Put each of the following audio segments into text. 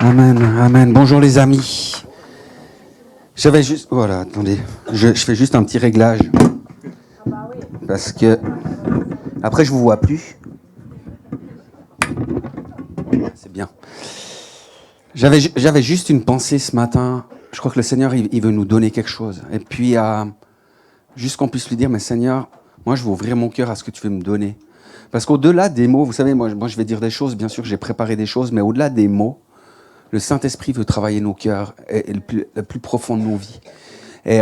Amen, amen. Bonjour les amis. J'avais juste... Voilà, attendez. Je fais juste un petit réglage. Parce que... Après, je vous vois plus. C'est bien. J'avais juste une pensée ce matin. Je crois que le Seigneur, il veut nous donner quelque chose. Et puis, juste qu'on puisse lui dire, mais Seigneur, moi, je veux ouvrir mon cœur à ce que tu veux me donner. Parce qu'au-delà des mots, vous savez, moi, je vais dire des choses, bien sûr, j'ai préparé des choses, mais au-delà des mots, le Saint-Esprit veut travailler nos cœurs et le plus profond de nos vies. Et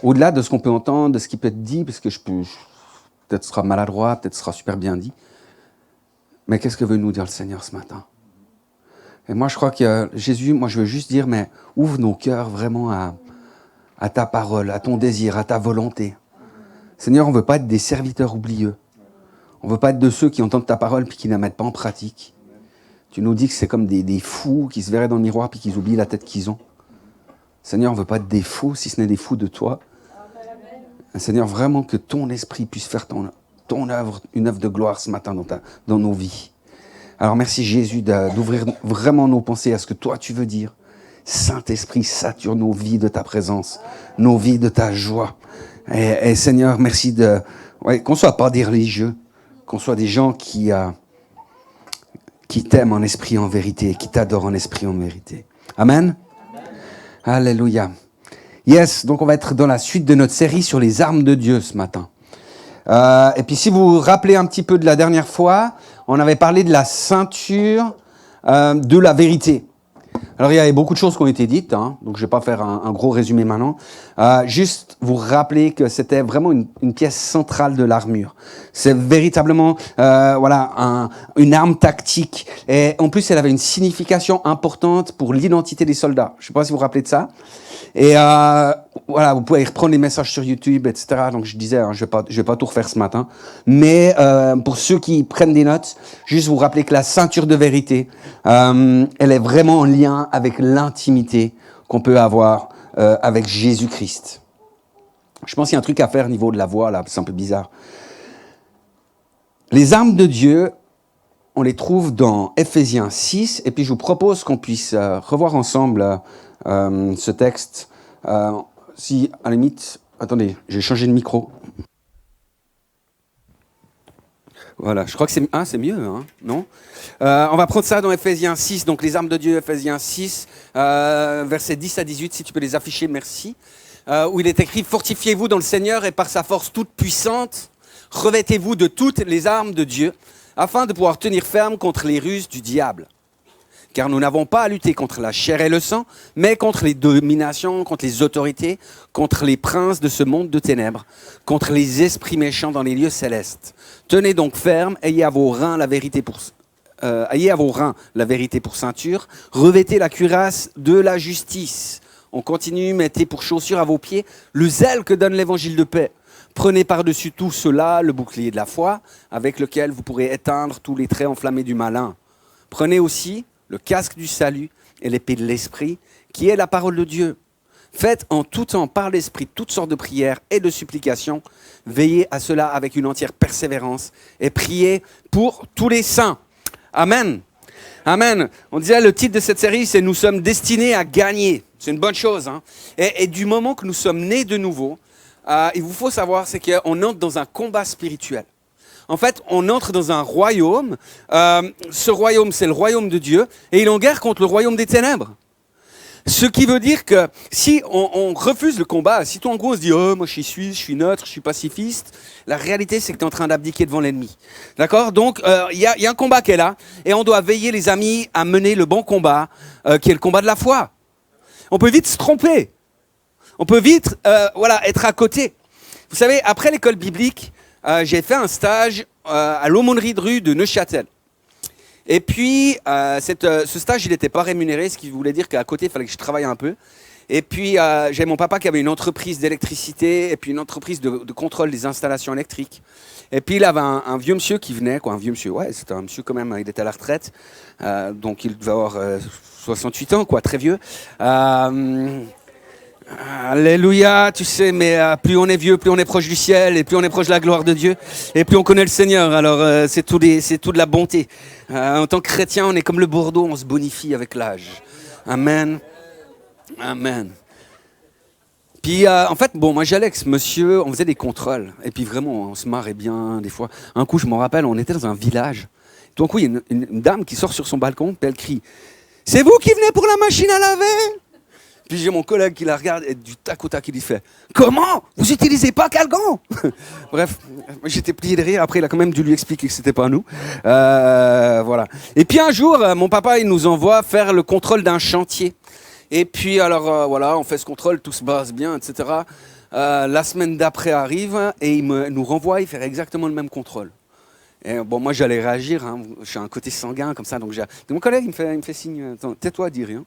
au-delà de ce qu'on peut entendre, de ce qui peut être dit, parce que peut-être ce sera maladroit, peut-être ce sera super bien dit, mais qu'est-ce que veut nous dire le Seigneur ce matin? Et moi, je crois que Jésus, moi, je veux juste dire, mais ouvre nos cœurs vraiment à ta parole, à ton désir, à ta volonté. Seigneur, on ne veut pas être des serviteurs oublieux. On ne veut pas être de ceux qui entendent ta parole puis qui ne la mettent pas en pratique. Tu nous dis que c'est comme des fous qui se verraient dans le miroir puis qui oublient la tête qu'ils ont. Seigneur, on ne veut pas être des fous, si ce n'est des fous de toi. Seigneur, vraiment que ton esprit puisse faire ton œuvre, une œuvre de gloire ce matin dans nos vies. Alors merci Jésus d'ouvrir vraiment nos pensées à ce que toi tu veux dire. Saint-Esprit, sature nos vies de ta présence, nos vies de ta joie. Et Seigneur, merci qu'on ne soit pas des religieux, qu'on soit des gens qui t'aiment en esprit et en vérité, qui t'adorent en esprit et en vérité. Amen. Alléluia. Yes, donc on va être dans la suite de notre série sur les armes de Dieu ce matin. Et puis si vous vous rappelez un petit peu de la dernière fois, on avait parlé de la ceinture de la vérité. Alors il y avait beaucoup de choses qui ont été dites, donc je ne vais pas faire un gros résumé maintenant. Juste vous rappeler que c'était vraiment une pièce centrale de l'armure. C'est véritablement une arme tactique. Et en plus, elle avait une signification importante pour l'identité des soldats. Je ne sais pas si vous vous rappelez de ça. Et vous pouvez reprendre les messages sur YouTube, etc. Donc je disais, je vais pas tout refaire ce matin. Mais pour ceux qui prennent des notes, juste vous rappeler que la ceinture de vérité, elle est vraiment en lien avec l'intimité qu'on peut avoir avec Jésus-Christ. Je pense qu'il y a un truc à faire au niveau de la voix, là, c'est un peu bizarre. Les armes de Dieu, on les trouve dans Ephésiens 6, et puis je vous propose qu'on puisse revoir ensemble ce texte. Si, à la limite, attendez, j'ai changé de micro. Voilà, je crois que c'est mieux, non? On va prendre ça dans Ephésiens 6, donc les armes de Dieu, Ephésiens 6, versets 10 à 18, si tu peux les afficher, merci. Où il est écrit « Fortifiez-vous dans le Seigneur et par sa force toute puissante, revêtez-vous de toutes les armes de Dieu, afin de pouvoir tenir ferme contre les ruses du diable. Car nous n'avons pas à lutter contre la chair et le sang, mais contre les dominations, contre les autorités, contre les princes de ce monde de ténèbres, contre les esprits méchants dans les lieux célestes. Tenez donc ferme, ayez à vos reins la vérité pour ceinture, revêtez la cuirasse de la justice. On continue, mettez pour chaussure à vos pieds le zèle que donne l'évangile de paix. Prenez par-dessus tout cela le bouclier de la foi, avec lequel vous pourrez éteindre tous les traits enflammés du malin. Prenez aussi le casque du salut et l'épée de l'esprit, qui est la parole de Dieu. Faites en tout temps par l'esprit toutes sortes de prières et de supplications. Veillez à cela avec une entière persévérance et priez pour tous les saints. Amen. Amen. On disait, le titre de cette série, c'est « Nous sommes destinés à gagner ». C'est une bonne chose. Et du moment que nous sommes nés de nouveau, il vous faut savoir, c'est qu'on entre dans un combat spirituel. En fait, on entre dans un royaume. Ce royaume, c'est le royaume de Dieu. Et il est en guerre contre le royaume des ténèbres. Ce qui veut dire que si on refuse le combat, si toi en gros on se dit « Oh, moi je suis suisse, je suis neutre, je suis pacifiste », la réalité c'est que tu es en train d'abdiquer devant l'ennemi. D'accord? Donc il y a un combat qui est là. Et on doit veiller, les amis, à mener le bon combat, qui est le combat de la foi. On peut vite se tromper. On peut vite être à côté. Vous savez, après l'école biblique, j'ai fait un stage à l'aumônerie de rue de Neuchâtel. Et puis, ce stage, il n'était pas rémunéré, ce qui voulait dire qu'à côté, il fallait que je travaille un peu. Et puis, j'avais mon papa qui avait une entreprise d'électricité et puis une entreprise de contrôle des installations électriques. Et puis, il avait un vieux monsieur qui venait, un vieux monsieur, c'était un monsieur quand même, il était à la retraite. Donc, il devait avoir 68 ans, très vieux. Alléluia, tu sais, mais plus on est vieux, plus on est proche du ciel, et plus on est proche de la gloire de Dieu, et plus on connaît le Seigneur. Alors, c'est tout de la bonté. En tant que chrétien, on est comme le Bordeaux, on se bonifie avec l'âge. Amen. Amen. Puis, en fait, bon, moi j'allais avec ce monsieur, on faisait des contrôles. Et puis vraiment, on se marrait bien des fois. Un coup, je m'en rappelle, on était dans un village. Tout d'un coup, il y a une dame qui sort sur son balcon, puis elle crie « C'est vous qui venez pour la machine à laver ?» Puis j'ai mon collègue qui la regarde et du tac au tac, il lui fait « Comment ? Vous n'utilisez pas Calgon ?» Bref, j'étais plié de rire. Après, il a quand même dû lui expliquer que c'était pas nous. Voilà. Et puis un jour, mon papa, il nous envoie faire le contrôle d'un chantier. Et puis alors, voilà, on fait ce contrôle, tout se passe bien, etc. La semaine d'après arrive et il nous renvoie faire exactement le même contrôle. Et bon, moi, j'allais réagir. Hein. Je suis un côté sanguin comme ça. Donc mon collègue, il me fait signe. Attends, tais-toi, dis rien.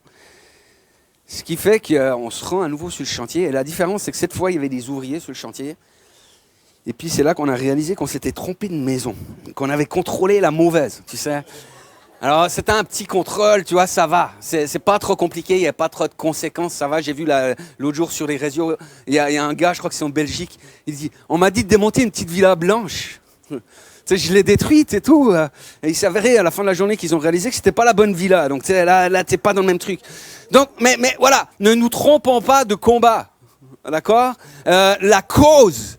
Ce qui fait qu'on se rend à nouveau sur le chantier. Et la différence, c'est que cette fois, il y avait des ouvriers sur le chantier. Et puis, c'est là qu'on a réalisé qu'on s'était trompé de maison. Qu'on avait contrôlé la mauvaise, tu sais. Alors, c'était un petit contrôle, tu vois, ça va. C'est pas trop compliqué, il n'y a pas trop de conséquences, ça va. J'ai vu l'autre jour sur les réseaux, il y a un gars, je crois que c'est en Belgique, il dit « On m'a dit de démonter une petite villa blanche. » Tu sais, je l'ai détruite et tout. Et il s'avérait à la fin de la journée qu'ils ont réalisé que c'était pas la bonne villa. Donc, tu sais, là t'es pas dans le même truc. Donc, mais voilà, ne nous trompons pas de combat. D'accord ? La cause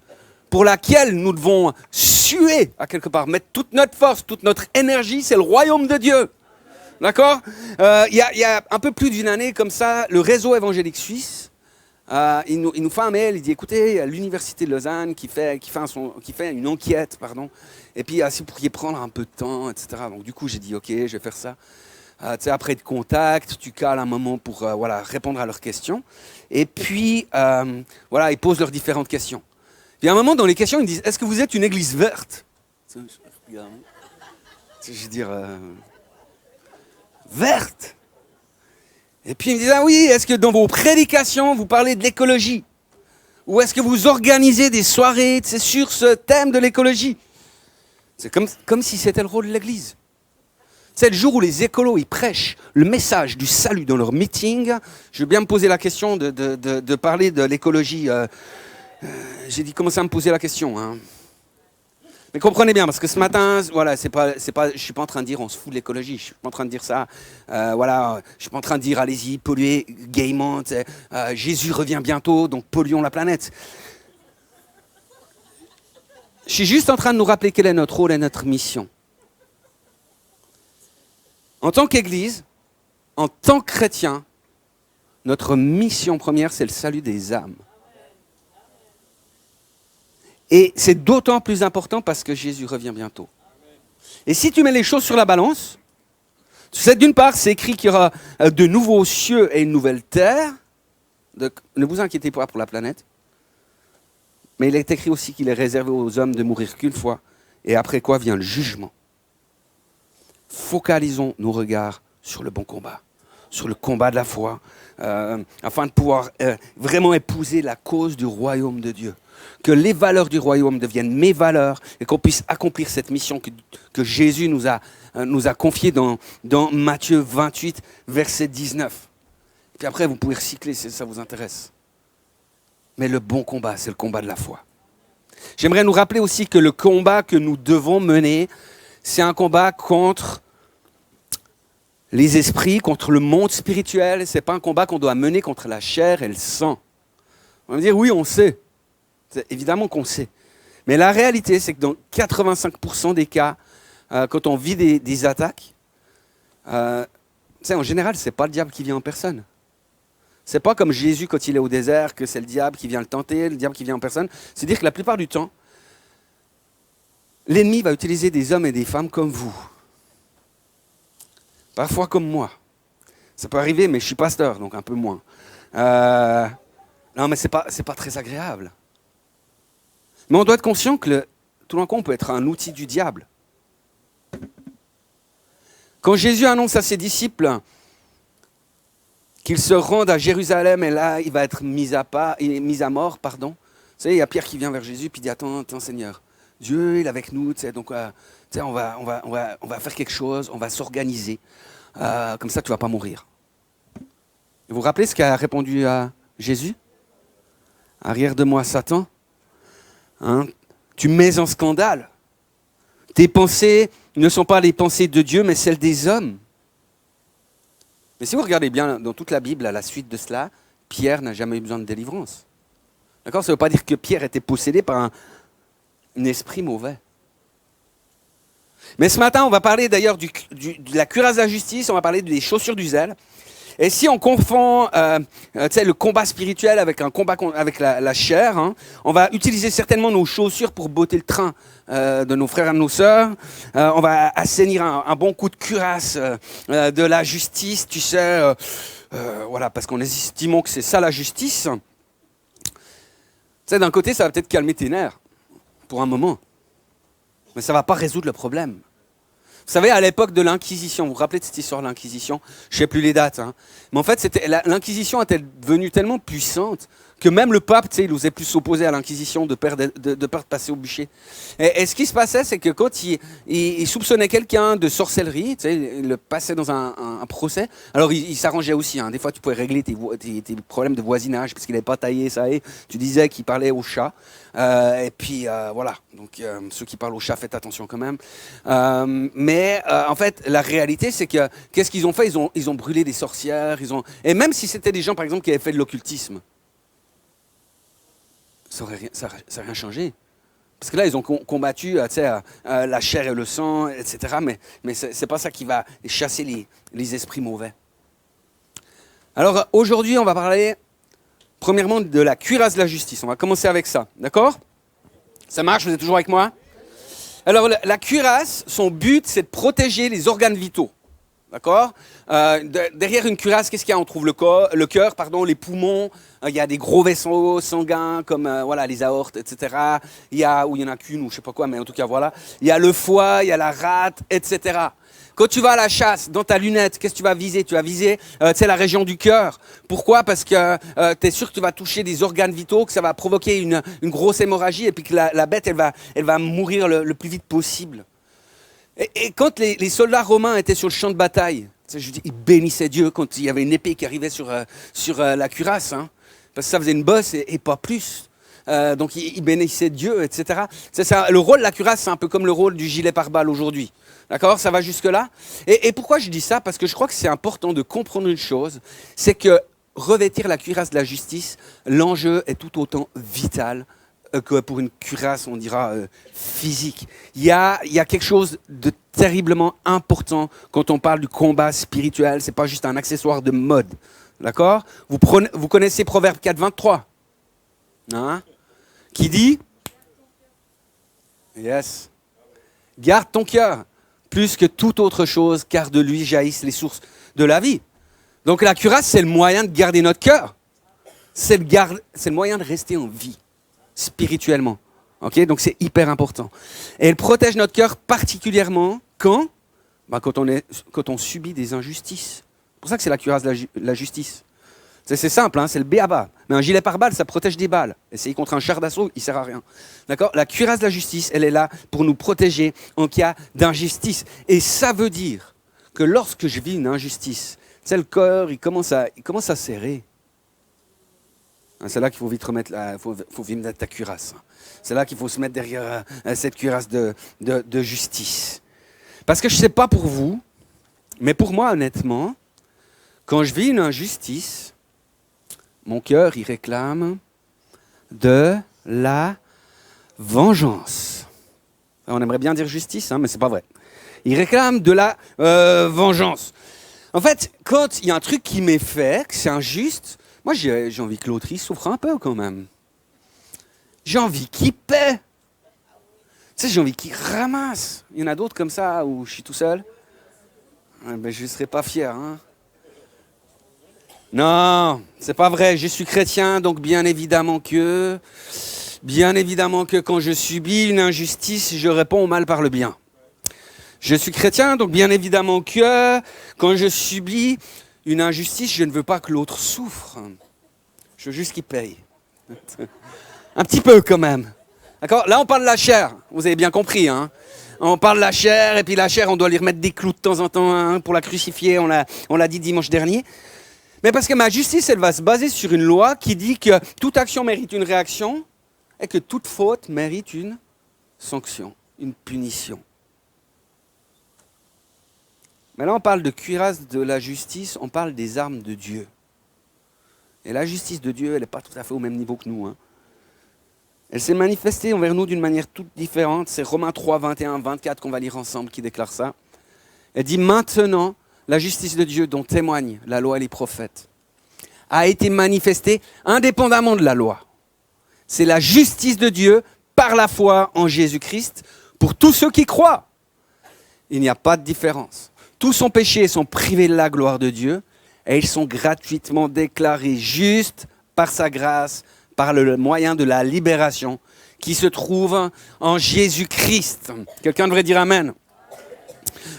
pour laquelle nous devons suer, à quelque part, mettre toute notre force, toute notre énergie, c'est le royaume de Dieu. D'accord ? Il y a un peu plus d'une année comme ça, le réseau évangélique suisse, il nous fait un mail, il dit, écoutez, il y a l'université de Lausanne qui fait une enquête, pardon, et puis si vous pourriez prendre un peu de temps, etc. Donc du coup, j'ai dit, ok, je vais faire ça. Tu sais, après de contact, tu cales un moment pour répondre à leurs questions. Et puis, voilà, ils posent leurs différentes questions. Puis à un moment, dans les questions, ils me disent « Est-ce que vous êtes une église verte ?» Je veux dire, verte. Et puis ils me disent « Ah oui, est-ce que dans vos prédications, vous parlez de l'écologie ? Ou est-ce que vous organisez des soirées sur ce thème de l'écologie ?» C'est comme si c'était le rôle de l'église. C'est le jour où les écolos, ils prêchent le message du salut dans leur meeting. Je vais bien me poser la question de parler de l'écologie. J'ai dit commencer à me poser la question. Hein. Mais comprenez bien, parce que ce matin, voilà, je suis pas en train de dire on se fout de l'écologie. Je suis pas en train de dire ça. Voilà, je suis pas en train de dire allez-y, polluez gaiement. Jésus revient bientôt, donc polluons la planète. Je suis juste en train de nous rappeler quel est notre rôle et notre mission. En tant qu'Église, en tant que chrétien, notre mission première, c'est le salut des âmes. Et c'est d'autant plus important parce que Jésus revient bientôt. Et si tu mets les choses sur la balance, tu sais, d'une part, c'est écrit qu'il y aura de nouveaux cieux et une nouvelle terre. Donc, ne vous inquiétez pas pour la planète. Mais il est écrit aussi qu'il est réservé aux hommes de mourir qu'une fois. Et après quoi vient le jugement. Focalisons nos regards sur le bon combat, sur le combat de la foi, afin de pouvoir vraiment épouser la cause du royaume de Dieu. Que les valeurs du royaume deviennent mes valeurs et qu'on puisse accomplir cette mission que Jésus nous a confiée dans Matthieu 28, verset 19. Et puis après, vous pouvez recycler si ça vous intéresse. Mais le bon combat, c'est le combat de la foi. J'aimerais nous rappeler aussi que le combat que nous devons mener, c'est un combat contre les esprits, contre le monde spirituel. Ce n'est pas un combat qu'on doit mener contre la chair et le sang. On va me dire, oui, on sait. C'est évidemment qu'on sait. Mais la réalité, c'est que dans 85% des cas, quand on vit des attaques, en général, ce n'est pas le diable qui vient en personne. Ce n'est pas comme Jésus quand il est au désert, que c'est le diable qui vient le tenter, le diable qui vient en personne. C'est-à-dire que la plupart du temps, l'ennemi va utiliser des hommes et des femmes comme vous. Parfois comme moi. Ça peut arriver, mais je suis pasteur, donc un peu moins. Non, mais c'est pas très agréable. Mais on doit être conscient que tout d'un coup, on peut être un outil du diable. Quand Jésus annonce à ses disciples qu'ils se rendent à Jérusalem et là, il va être mis à mort, pardon. Vous savez, il y a Pierre qui vient vers Jésus et dit « Attends, Seigneur, Dieu il est avec nous, donc on va faire quelque chose, on va s'organiser. Comme ça, tu ne vas pas mourir. » Vous vous rappelez ce qu'a répondu à Jésus ? « Arrière de moi, Satan. Hein, tu mets en scandale. Tes pensées ne sont pas les pensées de Dieu, mais celles des hommes. » Mais si vous regardez bien dans toute la Bible, à la suite de cela, Pierre n'a jamais eu besoin de délivrance. D'accord? Ça ne veut pas dire que Pierre était possédé par un esprit mauvais. Mais ce matin, on va parler d'ailleurs de la cuirasse de la justice, on va parler des chaussures du zèle. Et si on confond le combat spirituel avec un combat avec la chair, hein, on va utiliser certainement nos chaussures pour botter le train de nos frères et de nos sœurs. On va assainir un bon coup de cuirasse de la justice, tu sais, voilà, parce qu'on estimons que c'est ça la justice. Tu sais, d'un côté, ça va peut-être calmer tes nerfs pour un moment, mais ça ne va pas résoudre le problème. Vous savez, à l'époque de l'Inquisition, vous vous rappelez de cette histoire de l'Inquisition? Je ne sais plus les dates, hein. Mais en fait, l'Inquisition était devenue tellement puissante que même le pape, il osait plus s'opposer à l'Inquisition de peur de passer au bûcher. Et ce qui se passait, c'est que quand il soupçonnait quelqu'un de sorcellerie, il le passait dans un procès. Alors, il s'arrangeait aussi, hein. Des fois, tu pouvais régler tes problèmes de voisinage parce qu'il n'avait pas taillé ça. Et tu disais qu'il parlait au chat. Et puis, voilà. Donc, ceux qui parlent au chat, faites attention quand même. Mais en fait, la réalité, c'est que qu'est-ce qu'ils ont fait? Ils ont brûlé des sorcières. Et même si c'était des gens, par exemple, qui avaient fait de l'occultisme, ça n'a rien changé. Parce que là, ils ont combattu la chair et le sang, etc. Mais ce n'est pas ça qui va chasser les esprits mauvais. Alors, aujourd'hui, on va parler, premièrement, de la cuirasse de la justice. On va commencer avec ça, d'accord? Ça marche? Vous êtes toujours avec moi? Alors, la cuirasse, son but, c'est de protéger les organes vitaux. D'accord? Derrière une cuirasse, qu'est-ce qu'il y a? On trouve le cœur, les poumons. Il y a des gros vaisseaux sanguins comme les aortes, etc. Ou il y en a qu'une ou je sais pas quoi, mais en tout cas voilà. Il y a le foie, il y a la rate, etc. Quand tu vas à la chasse, dans ta lunette, qu'est-ce que tu vas viser? Tu vas viser la région du cœur. Pourquoi? Parce que tu es sûr que tu vas toucher des organes vitaux, que ça va provoquer une grosse hémorragie et puis que la bête, elle va mourir le plus vite possible. Et quand les soldats romains étaient sur le champ de bataille, ils bénissaient Dieu quand il y avait une épée qui arrivait sur la cuirasse, hein, parce que ça faisait une bosse et pas plus. Donc ils bénissaient Dieu, etc. Le rôle de la cuirasse, c'est un peu comme le rôle du gilet pare-balles aujourd'hui. D'accord? Ça va jusque-là. Et pourquoi je dis ça? Parce que je crois que c'est important de comprendre une chose, c'est que revêtir la cuirasse de la justice, l'enjeu est tout autant vital que pour une cuirasse, on dira, physique. Il y a quelque chose de terriblement important quand on parle du combat spirituel. Ce n'est pas juste un accessoire de mode. D'accord? Vous connaissez Proverbe 4, 23, hein? Qui dit? Yes. Garde ton cœur plus que toute autre chose, car de lui jaillissent les sources de la vie. Donc la cuirasse, c'est le moyen de garder notre cœur. C'est le moyen de rester en vie. Spirituellement. Okay? Donc c'est hyper important. Et elle protège notre cœur particulièrement quand? Quand on subit des injustices. C'est pour ça que c'est la cuirasse de la justice. C'est simple, hein, c'est le b.a.-ba. Mais un gilet pare-balles, ça protège des balles. Essayer contre un char d'assaut, il ne sert à rien. D'accord? La cuirasse de la justice, elle est là pour nous protéger en cas d'injustice. Et ça veut dire que lorsque je vis une injustice, le cœur, il commence à serrer. C'est là qu'il faut vite faut vite mettre ta cuirasse. C'est là qu'il faut se mettre derrière cette cuirasse de justice. Parce que je ne sais pas pour vous, mais pour moi, honnêtement, quand je vis une injustice, mon cœur, il réclame de la vengeance. On aimerait bien dire justice, hein, mais ce n'est pas vrai. Il réclame de la vengeance. En fait, quand il y a un truc qui m'est fait, que c'est injuste, moi, j'ai envie que l'autre, il souffre un peu quand même. J'ai envie qu'il paie. Tu sais, j'ai envie qu'il ramasse. Il y en a d'autres comme ça où je suis tout seul. Ben, je ne serais pas fier. Hein. Non, c'est pas vrai. Je suis chrétien, donc bien évidemment que quand je subis une injustice, je réponds au mal par le bien. Je suis chrétien, donc bien évidemment que quand je subis une injustice, je ne veux pas que l'autre souffre. Je veux juste qu'il paye. Un petit peu quand même. D'accord? Là, on parle de la chair. Vous avez bien compris. Hein? On parle de la chair, et puis la chair, on doit lui remettre des clous de temps en temps hein, pour la crucifier. On l'a dit dimanche dernier. Mais parce que ma justice, elle va se baser sur une loi qui dit que toute action mérite une réaction et que toute faute mérite une sanction, une punition. Mais là, on parle de cuirasse de la justice, on parle des armes de Dieu. Et la justice de Dieu, elle n'est pas tout à fait au même niveau que nous. Hein. Elle s'est manifestée envers nous d'une manière toute différente. C'est Romains 3, 21, 24 qu'on va lire ensemble qui déclare ça. Elle dit « Maintenant, la justice de Dieu dont témoignent la loi et les prophètes a été manifestée indépendamment de la loi. C'est la justice de Dieu par la foi en Jésus-Christ pour tous ceux qui croient. Il n'y a pas de différence. Tous sont péchés et sont privés de la gloire de Dieu et ils sont gratuitement déclarés justes par sa grâce, par le moyen de la libération qui se trouve en Jésus-Christ. » Quelqu'un devrait dire Amen.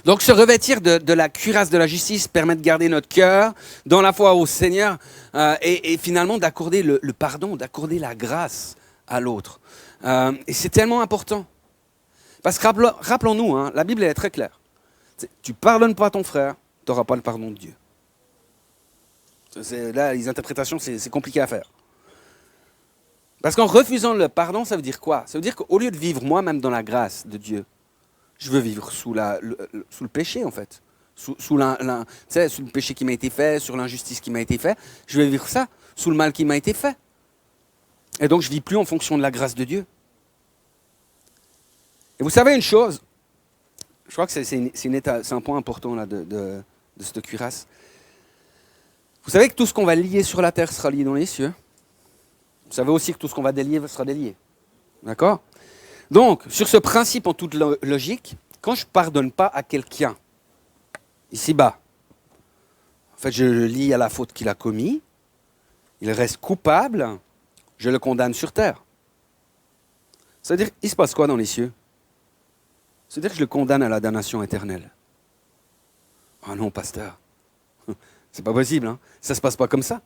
Donc se revêtir de la cuirasse de la justice permet de garder notre cœur dans la foi au Seigneur et finalement d'accorder le pardon, d'accorder la grâce à l'autre. Et c'est tellement important. Parce que rappelons-nous, hein, la Bible est très claire. Tu ne pardonnes pas à ton frère, tu n'auras pas le pardon de Dieu. Là, les interprétations, c'est compliqué à faire. Parce qu'en refusant le pardon, ça veut dire quoi? Ça veut dire qu'au lieu de vivre moi-même dans la grâce de Dieu, je veux vivre sous le péché, en fait. Sous le péché qui m'a été fait, sur l'injustice qui m'a été faite. Je vais vivre ça, sous le mal qui m'a été fait. Et donc, je ne vis plus en fonction de la grâce de Dieu. Et vous savez une chose, je crois que c'est un point important là, de cette cuirasse. Vous savez que tout ce qu'on va lier sur la terre sera lié dans les cieux. Vous savez aussi que tout ce qu'on va délier sera délié. D'accord? Donc, sur ce principe en toute logique, quand je ne pardonne pas à quelqu'un, ici-bas, en fait, je le lie à la faute qu'il a commise, il reste coupable, je le condamne sur terre. C'est-à-dire, il se passe quoi dans les cieux? C'est-à-dire que je le condamne à la damnation éternelle. Ah non, pasteur, c'est pas possible, hein? Ça ne se passe pas comme ça.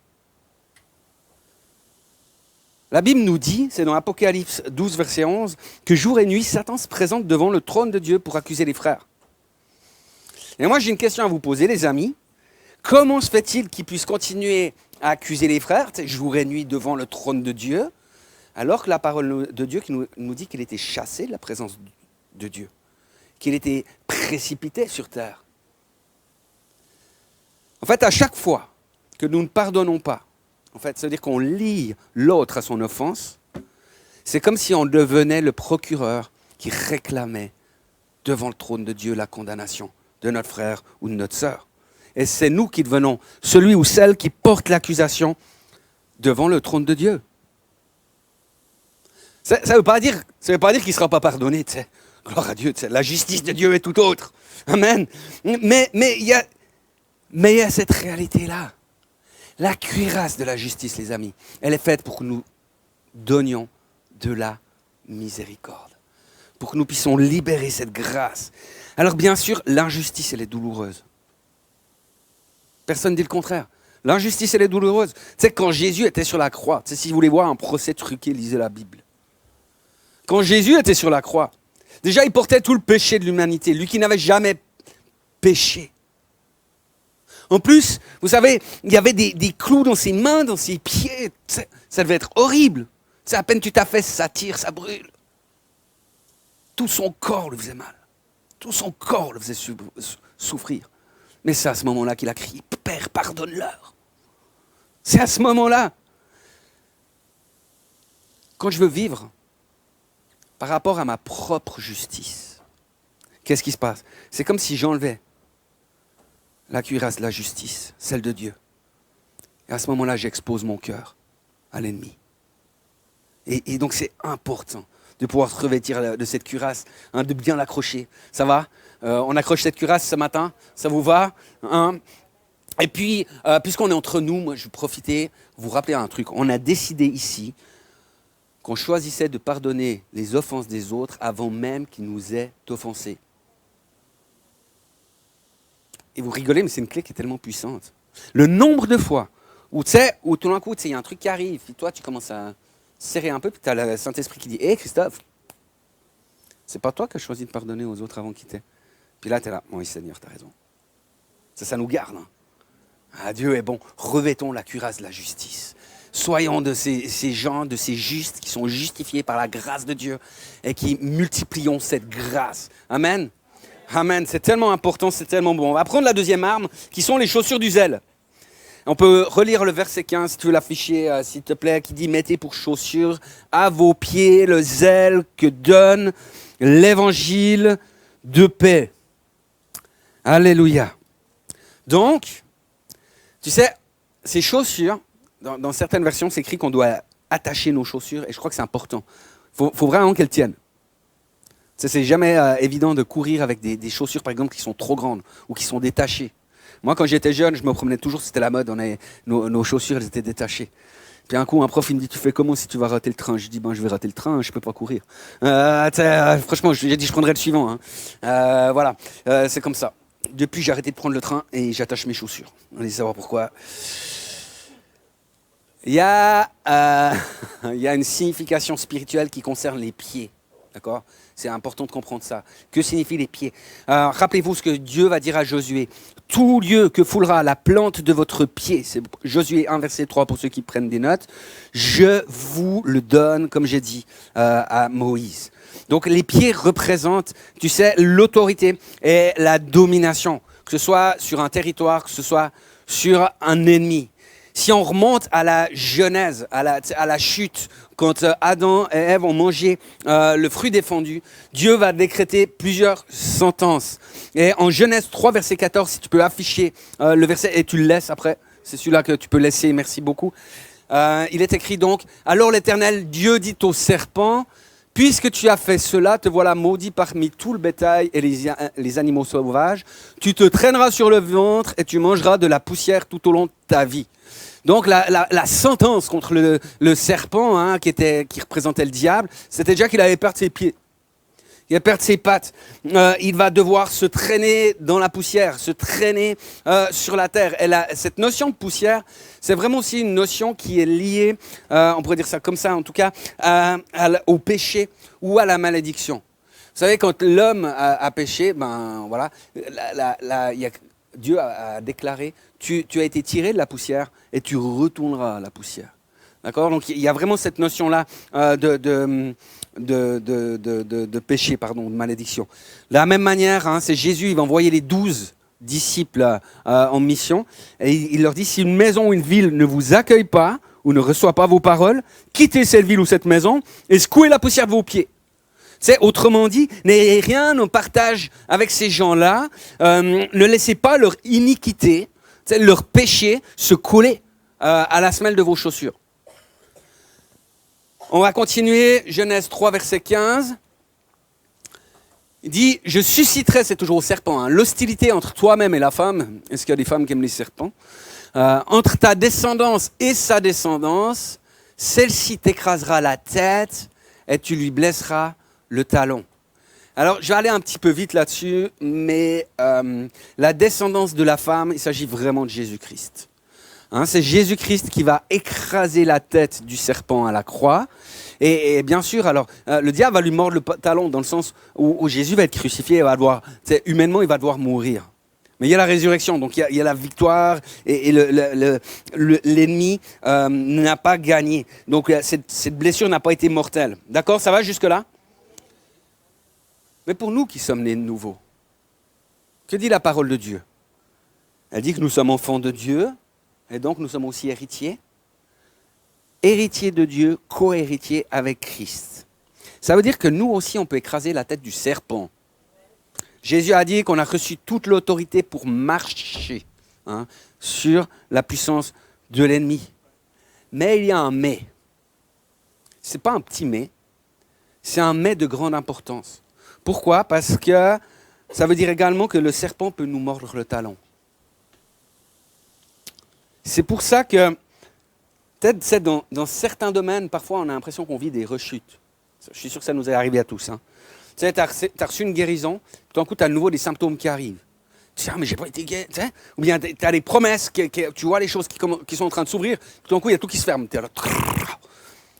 La Bible nous dit, c'est dans Apocalypse 12, verset 11, que jour et nuit, Satan se présente devant le trône de Dieu pour accuser les frères. Et moi, j'ai une question à vous poser, les amis. Comment se fait-il qu'ils puissent continuer à accuser les frères, jour et nuit, devant le trône de Dieu, alors que la parole de Dieu qui nous dit qu'il était chassé de la présence de Dieu, qu'il était précipité sur terre? En fait, à chaque fois que nous ne pardonnons pas, en fait, c'est-à-dire qu'on lie l'autre à son offense, c'est comme si on devenait le procureur qui réclamait devant le trône de Dieu la condamnation de notre frère ou de notre sœur. Et c'est nous qui devenons celui ou celle qui porte l'accusation devant le trône de Dieu. Ça ne veut pas dire qu'il ne sera pas pardonné. T'sais. Gloire à Dieu, t'sais. La justice de Dieu est tout autre. Amen. Mais il y a cette réalité-là. La cuirasse de la justice, les amis, elle est faite pour que nous donnions de la miséricorde, pour que nous puissions libérer cette grâce. Alors bien sûr, l'injustice, elle est douloureuse. Personne ne dit le contraire. L'injustice, elle est douloureuse. Tu sais, quand Jésus était sur la croix, si vous voulez voir un procès truqué, lisez la Bible. Quand Jésus était sur la croix, déjà, il portait tout le péché de l'humanité, lui qui n'avait jamais péché. En plus, vous savez, il y avait des clous dans ses mains, dans ses pieds. Ça devait être horrible. C'est à peine tu t'affaisses, ça tire, ça brûle. Tout son corps le faisait mal. Tout son corps le faisait souffrir. Mais c'est à ce moment-là qu'il a crié « Père, pardonne-leur ». C'est à ce moment-là. Quand je veux vivre par rapport à ma propre justice, qu'est-ce qui se passe? C'est comme si j'enlevais la cuirasse de la justice, celle de Dieu. Et à ce moment-là, j'expose mon cœur à l'ennemi. Et donc c'est important de pouvoir se revêtir de cette cuirasse, hein, de bien l'accrocher. Ça va? On accroche cette cuirasse ce matin, ça vous va? Hein? Et puis, puisqu'on est entre nous, moi je vais profiter, vous rappeler un truc. On a décidé ici qu'on choisissait de pardonner les offenses des autres avant même qu'ils nous aient offensés. Et vous rigolez, mais c'est une clé qui est tellement puissante. Le nombre de fois où tout d'un coup, il y a un truc qui arrive, puis toi, tu commences à serrer un peu, puis tu as le Saint-Esprit qui dit « Hé, Christophe, c'est pas toi qui as choisi de pardonner aux autres avant qu'ils t'aient. » Puis là, tu es là « Oui, Seigneur, tu as raison. » Ça nous garde. Hein. Ah, Dieu est bon. Revêtons la cuirasse de la justice. Soyons de ces gens, de ces justes qui sont justifiés par la grâce de Dieu et qui multiplions cette grâce. Amen. Amen, c'est tellement important, c'est tellement bon. On va prendre la deuxième arme, qui sont les chaussures du zèle. On peut relire le verset 15, si tu veux l'afficher, s'il te plaît, qui dit « Mettez pour chaussure à vos pieds le zèle que donne l'évangile de paix. » Alléluia. Donc, tu sais, ces chaussures, dans certaines versions, c'est écrit qu'on doit attacher nos chaussures, et je crois que c'est important. Il faut vraiment qu'elles tiennent. C'est jamais évident de courir avec des chaussures, par exemple, qui sont trop grandes ou qui sont détachées. Moi, quand j'étais jeune, je me promenais toujours, c'était la mode, nos chaussures, elles étaient détachées. Puis un coup, un prof, il me dit, tu fais comment si tu vas rater le train? Je dis, je vais rater le train, je peux pas courir. Franchement, j'ai dit, je prendrai le suivant. Voilà, c'est comme ça. Depuis, j'ai arrêté de prendre le train et j'attache mes chaussures. Allez savoir pourquoi. Il y a une signification spirituelle qui concerne les pieds. D'accord? C'est important de comprendre ça. Que signifient les pieds? Rappelez-vous ce que Dieu va dire à Josué. Tout lieu que foulera la plante de votre pied, c'est Josué 1, verset 3 pour ceux qui prennent des notes, je vous le donne, comme j'ai dit à Moïse. Donc les pieds représentent, tu sais, l'autorité et la domination, que ce soit sur un territoire, que ce soit sur un ennemi. Si on remonte à la Genèse, à la chute, quand Adam et Ève ont mangé le fruit défendu, Dieu va décréter plusieurs sentences. Et en Genèse 3, verset 14, si tu peux afficher le verset, et tu le laisses après, c'est celui-là que tu peux laisser, merci beaucoup. Il est écrit donc, « Alors l'Éternel, Dieu dit au serpent, « Puisque tu as fait cela, te voilà maudit parmi tout le bétail et les animaux sauvages. Tu te traîneras sur le ventre et tu mangeras de la poussière tout au long de ta vie. » Donc la sentence contre le serpent, qui représentait le diable, c'était déjà qu'il allait perdre ses pieds. Il va perdre ses pattes. Il va devoir se traîner dans la poussière, se traîner sur la terre. Et cette notion de poussière, c'est vraiment aussi une notion qui est liée, on pourrait dire ça comme ça en tout cas, au péché ou à la malédiction. Vous savez, quand l'homme a péché, voilà, Dieu a déclaré, tu as été tiré de la poussière et tu retourneras à la poussière. D'accord? Donc il y a vraiment cette notion-là de péché, de malédiction. De la même manière, c'est Jésus, il va envoyer les 12 disciples en mission, et il leur dit, si une maison ou une ville ne vous accueille pas, ou ne reçoit pas vos paroles, quittez cette ville ou cette maison, et secouez la poussière de vos pieds. C'est, autrement dit, n'ayez rien en partage avec ces gens-là, ne laissez pas leur iniquité, leur péché se coller à la semelle de vos chaussures. On va continuer, Genèse 3, verset 15. Il dit, je susciterai, c'est toujours au serpent, l'hostilité entre toi-même et la femme. Est-ce qu'il y a des femmes qui aiment les serpents? Entre ta descendance et sa descendance, celle-ci t'écrasera la tête et tu lui blesseras le talon. Alors, je vais aller un petit peu vite là-dessus, mais la descendance de la femme, il s'agit vraiment de Jésus-Christ. C'est Jésus-Christ qui va écraser la tête du serpent à la croix. Et bien sûr, alors, le diable va lui mordre le talon dans le sens où Jésus va être crucifié, humainement, il va devoir mourir. Mais il y a la résurrection, donc il y a la victoire et l'ennemi n'a pas gagné. Donc cette blessure n'a pas été mortelle. D'accord, ça va jusque-là? Mais pour nous qui sommes nés de nouveau, que dit la parole de Dieu? Elle dit que nous sommes enfants de Dieu, et donc nous sommes aussi héritiers. Héritiers de Dieu, co-héritiers avec Christ. Ça veut dire que nous aussi, on peut écraser la tête du serpent. Jésus a dit qu'on a reçu toute l'autorité pour marcher sur la puissance de l'ennemi. Mais il y a un mais. Ce n'est pas un petit mais, c'est un mais de grande importance. Pourquoi? Parce que ça veut dire également que le serpent peut nous mordre le talon. C'est pour ça que, peut-être dans certains domaines, parfois on a l'impression qu'on vit des rechutes. Je suis sûr que ça nous est arrivé à tous. Tu sais, tu as reçu une guérison, tout d'un coup tu as de nouveau des symptômes qui arrivent. Tu dis, mais j'ai pas été guéri. Ou bien tu as des promesses, tu vois les choses qui sont en train de s'ouvrir, tout d'un coup il y a tout qui se ferme. Là,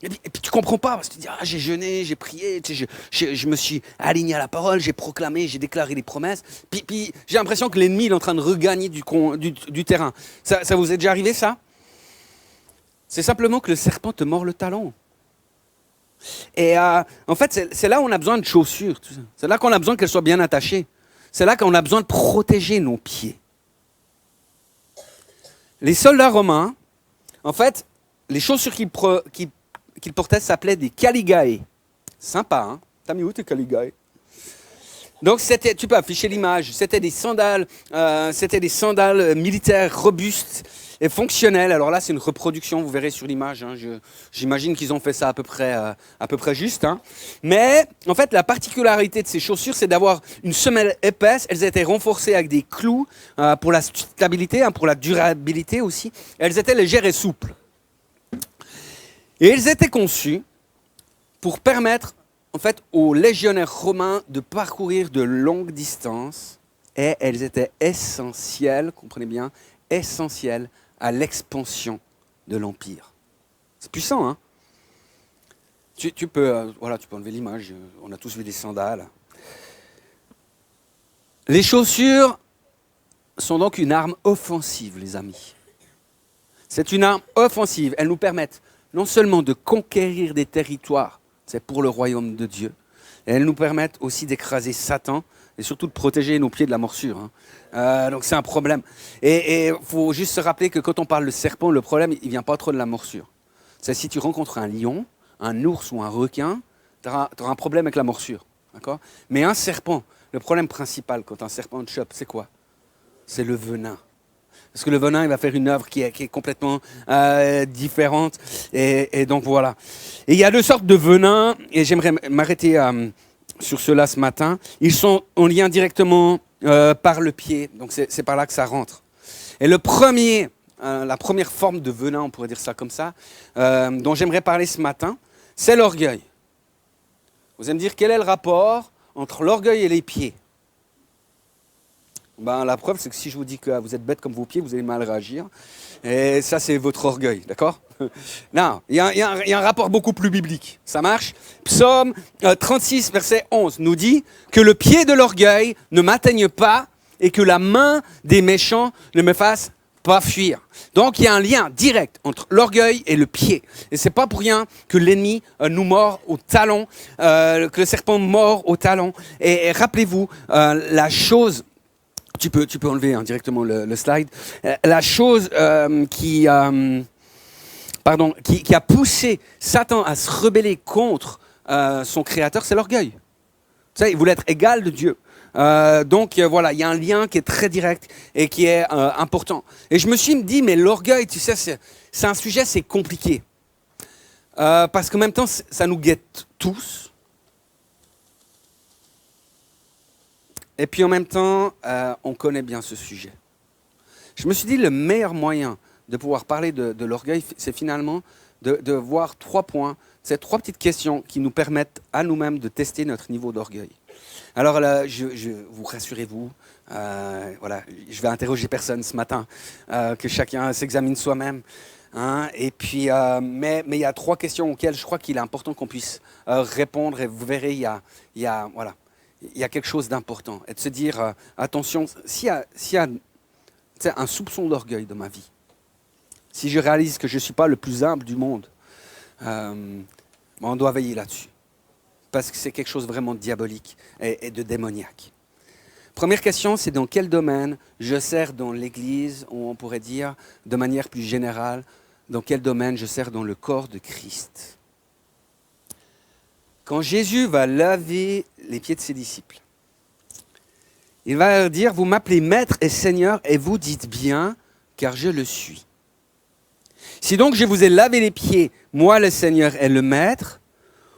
et puis tu comprends pas, parce que tu dis, j'ai jeûné, j'ai prié, je me suis aligné à la parole, j'ai proclamé, j'ai déclaré les promesses. Puis j'ai l'impression que l'ennemi il est en train de regagner du terrain. Ça vous est déjà arrivé ça? C'est simplement que le serpent te mord le talon. Et en fait, c'est là où on a besoin de chaussures. C'est là qu'on a besoin qu'elles soient bien attachées. c'est là qu'on a besoin de protéger nos pieds. Les soldats romains, en fait, les chaussures qu'ils portaient s'appelaient des caligae. Sympa, hein? T'as mis où tes caligae? Donc tu peux afficher l'image, c'était des sandales militaires robustes et fonctionnelles. Alors là, c'est une reproduction, vous verrez sur l'image. Hein, j'imagine qu'ils ont fait ça à peu près juste. Hein. Mais en fait, la particularité de ces chaussures, c'est d'avoir une semelle épaisse. Elles étaient renforcées avec des clous pour la stabilité, hein, pour la durabilité aussi. Elles étaient légères et souples. Et elles étaient conçues pour permettre en fait, aux légionnaires romains de parcourir de longues distances, et elles étaient essentielles, comprenez bien, essentielles à l'expansion de l'Empire. C'est puissant, hein? Tu peux enlever l'image, on a tous vu des sandales. Les chaussures sont donc une arme offensive, les amis. C'est une arme offensive. Elles nous permettent non seulement de conquérir des territoires, c'est pour le royaume de Dieu. Et elles nous permettent aussi d'écraser Satan et surtout de protéger nos pieds de la morsure. Hein. Donc c'est un problème. Et il faut juste se rappeler que quand on parle de serpent, le problème, il ne vient pas trop de la morsure. C'est si tu rencontres un lion, un ours ou un requin, tu auras un problème avec la morsure. D'accord ? Mais un serpent, le problème principal quand un serpent te chope, c'est quoi ? C'est le venin. Parce que le venin, il va faire une œuvre qui est complètement différente. Et donc voilà. Et il y a deux sortes de venins, et j'aimerais m'arrêter sur cela ce matin. Ils sont en lien directement par le pied, donc c'est par là que ça rentre. Et la première forme de venin, on pourrait dire ça comme ça, dont j'aimerais parler ce matin, c'est l'orgueil. Vous allez me dire, quel est le rapport entre l'orgueil et les pieds ? Ben, la preuve, c'est que si je vous dis que vous êtes bête comme vos pieds, vous allez mal réagir. Et ça, c'est votre orgueil, d'accord ? Non, il y a un rapport beaucoup plus biblique. Ça marche ? Psaume 36, verset 11 nous dit que le pied de l'orgueil ne m'atteigne pas et que la main des méchants ne me fasse pas fuir. Donc, il y a un lien direct entre l'orgueil et le pied. Et c'est pas pour rien que l'ennemi nous mord au talon, que le serpent mord au talon. Et rappelez-vous, la chose... Tu peux enlever directement le slide. La chose qui a poussé Satan à se rebeller contre son créateur, c'est l'orgueil. Tu sais, il voulait être égal de Dieu. Donc voilà, il y a un lien qui est très direct et qui est important. Et je me suis dit, mais l'orgueil, tu sais, c'est un sujet, c'est compliqué. Parce qu'en même temps, ça nous guette tous. Et puis en même temps, on connaît bien ce sujet. Je me suis dit, le meilleur moyen de pouvoir parler de l'orgueil, c'est finalement de voir 3 points, c'est 3 petites questions qui nous permettent à nous-mêmes de tester notre niveau d'orgueil. Alors là, vous rassurez-vous, voilà, je vais interroger personne ce matin, que chacun s'examine soi-même. Hein, et puis, mais il y a 3 questions auxquelles je crois qu'il est important qu'on puisse répondre. Et vous verrez, il y a quelque chose d'important. Et de se dire, attention, s'il y a un soupçon d'orgueil dans ma vie, si je réalise que je ne suis pas le plus humble du monde, on doit veiller là-dessus. Parce que c'est quelque chose vraiment de diabolique et de démoniaque. Première question, c'est dans quel domaine je sers dans l'Église, ou on pourrait dire de manière plus générale, dans quel domaine je sers dans le corps de Christ. Quand Jésus va laver les pieds de ses disciples, il va leur dire, vous m'appelez maître et seigneur et vous dites bien, car je le suis. Si donc je vous ai lavé les pieds, moi le Seigneur et le maître,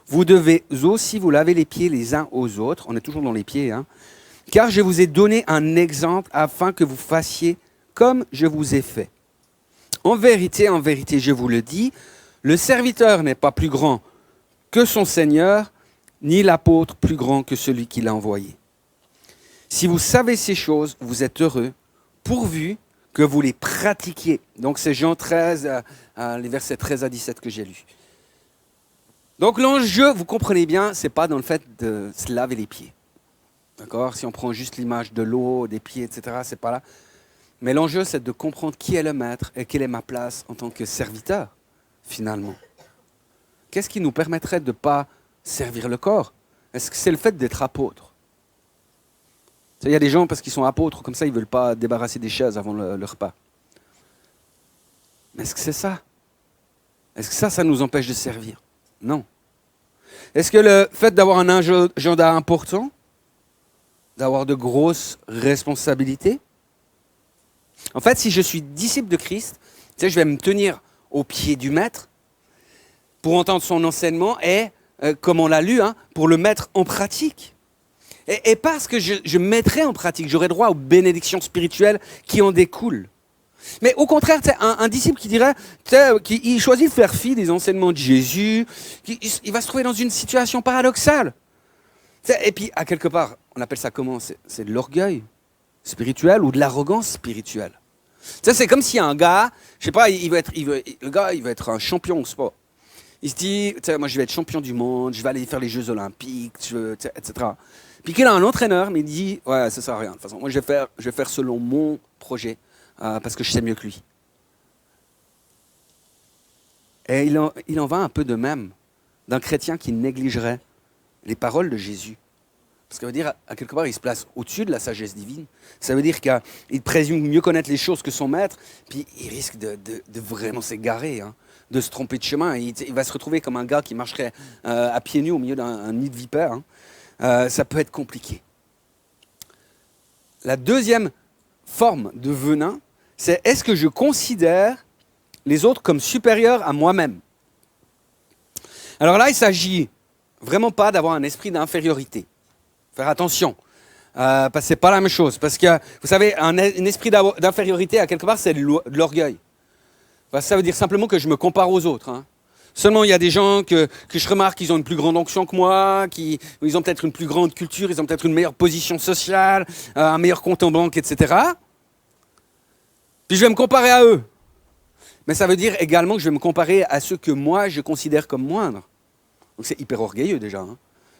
vous devez aussi vous laver les pieds les uns aux autres, on est toujours dans les pieds, hein, car je vous ai donné un exemple afin que vous fassiez comme je vous ai fait. En vérité, je vous le dis, le serviteur n'est pas plus grand que son Seigneur, ni l'apôtre plus grand que celui qui l'a envoyé. Si vous savez ces choses, vous êtes heureux, pourvu que vous les pratiquiez. Donc c'est Jean 13, les versets 13 à 17 que j'ai lus. Donc l'enjeu, vous comprenez bien, ce n'est pas dans le fait de se laver les pieds. D'accord ? Si on prend juste l'image de l'eau, des pieds, etc., c'est pas là. Mais l'enjeu, c'est de comprendre qui est le maître et quelle est ma place en tant que serviteur, finalement. Qu'est-ce qui nous permettrait de ne pas servir le corps ? Est-ce que c'est le fait d'être apôtre ? Il y a des gens, parce qu'ils sont apôtres, comme ça, ils ne veulent pas débarrasser des chaises avant le repas. Mais est-ce que c'est ça? Est-ce que ça nous empêche de servir? Non. Est-ce que le fait d'avoir un agenda important, d'avoir de grosses responsabilités, en fait, si je suis disciple de Christ, je vais me tenir au pied du maître pour entendre son enseignement et, comme on l'a lu, pour le mettre en pratique. Et parce que je mettrai en pratique, j'aurai droit aux bénédictions spirituelles qui en découlent. Mais au contraire, un disciple qui dirait, qui choisit de faire fi des enseignements de Jésus, il va se trouver dans une situation paradoxale. Et puis, à quelque part, on appelle ça comment? C'est de l'orgueil spirituel ou de l'arrogance spirituelle. C'est comme si un gars, je sais pas, le gars, il veut être un champion au sport. Il se dit, moi, je vais être champion du monde, je vais aller faire les Jeux Olympiques, etc. Puis qu'il a un entraîneur, mais il dit, ouais, ça sert à rien. De toute façon, moi, je vais faire selon mon projet, parce que je sais mieux que lui. Et il en va un peu de même d'un chrétien qui négligerait les paroles de Jésus. Parce que ça veut dire, à quelque part, il se place au-dessus de la sagesse divine. Ça veut dire qu'il présume mieux connaître les choses que son maître, puis il risque de vraiment s'égarer, de se tromper de chemin. Il va se retrouver comme un gars qui marcherait à pieds nus au milieu d'un nid de vipères. Ça peut être compliqué. La deuxième forme de venin, c'est est-ce que je considère les autres comme supérieurs à moi-même? Alors là, il ne s'agit vraiment pas d'avoir un esprit d'infériorité. Faire attention, parce que ce n'est pas la même chose. Parce que, vous savez, un esprit d'infériorité, à quelque part, c'est de l'orgueil. Enfin, ça veut dire simplement que je me compare aux autres. Seulement, il y a des gens que je remarque qu'ils ont une plus grande onction que moi, ils ont peut-être une plus grande culture, ils ont peut-être une meilleure position sociale, un meilleur compte en banque, etc. Puis je vais me comparer à eux. Mais ça veut dire également que je vais me comparer à ceux que moi, je considère comme moindres. Donc c'est hyper orgueilleux déjà.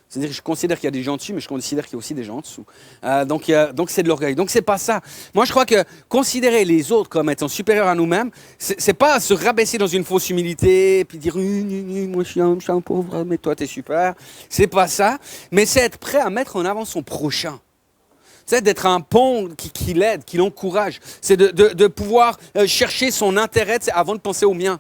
C'est-à-dire que je considère qu'il y a des gens dessus, mais je considère qu'il y a aussi des gens en dessous. Donc c'est de l'orgueil. Donc c'est pas ça. Moi je crois que considérer les autres comme étant supérieurs à nous-mêmes, c'est pas se rabaisser dans une fausse humilité, puis dire moi je suis un pauvre, mais toi t'es super. C'est pas ça. Mais c'est être prêt à mettre en avant son prochain. C'est d'être un pont qui l'aide, qui l'encourage. C'est de pouvoir chercher son intérêt avant de penser au mien.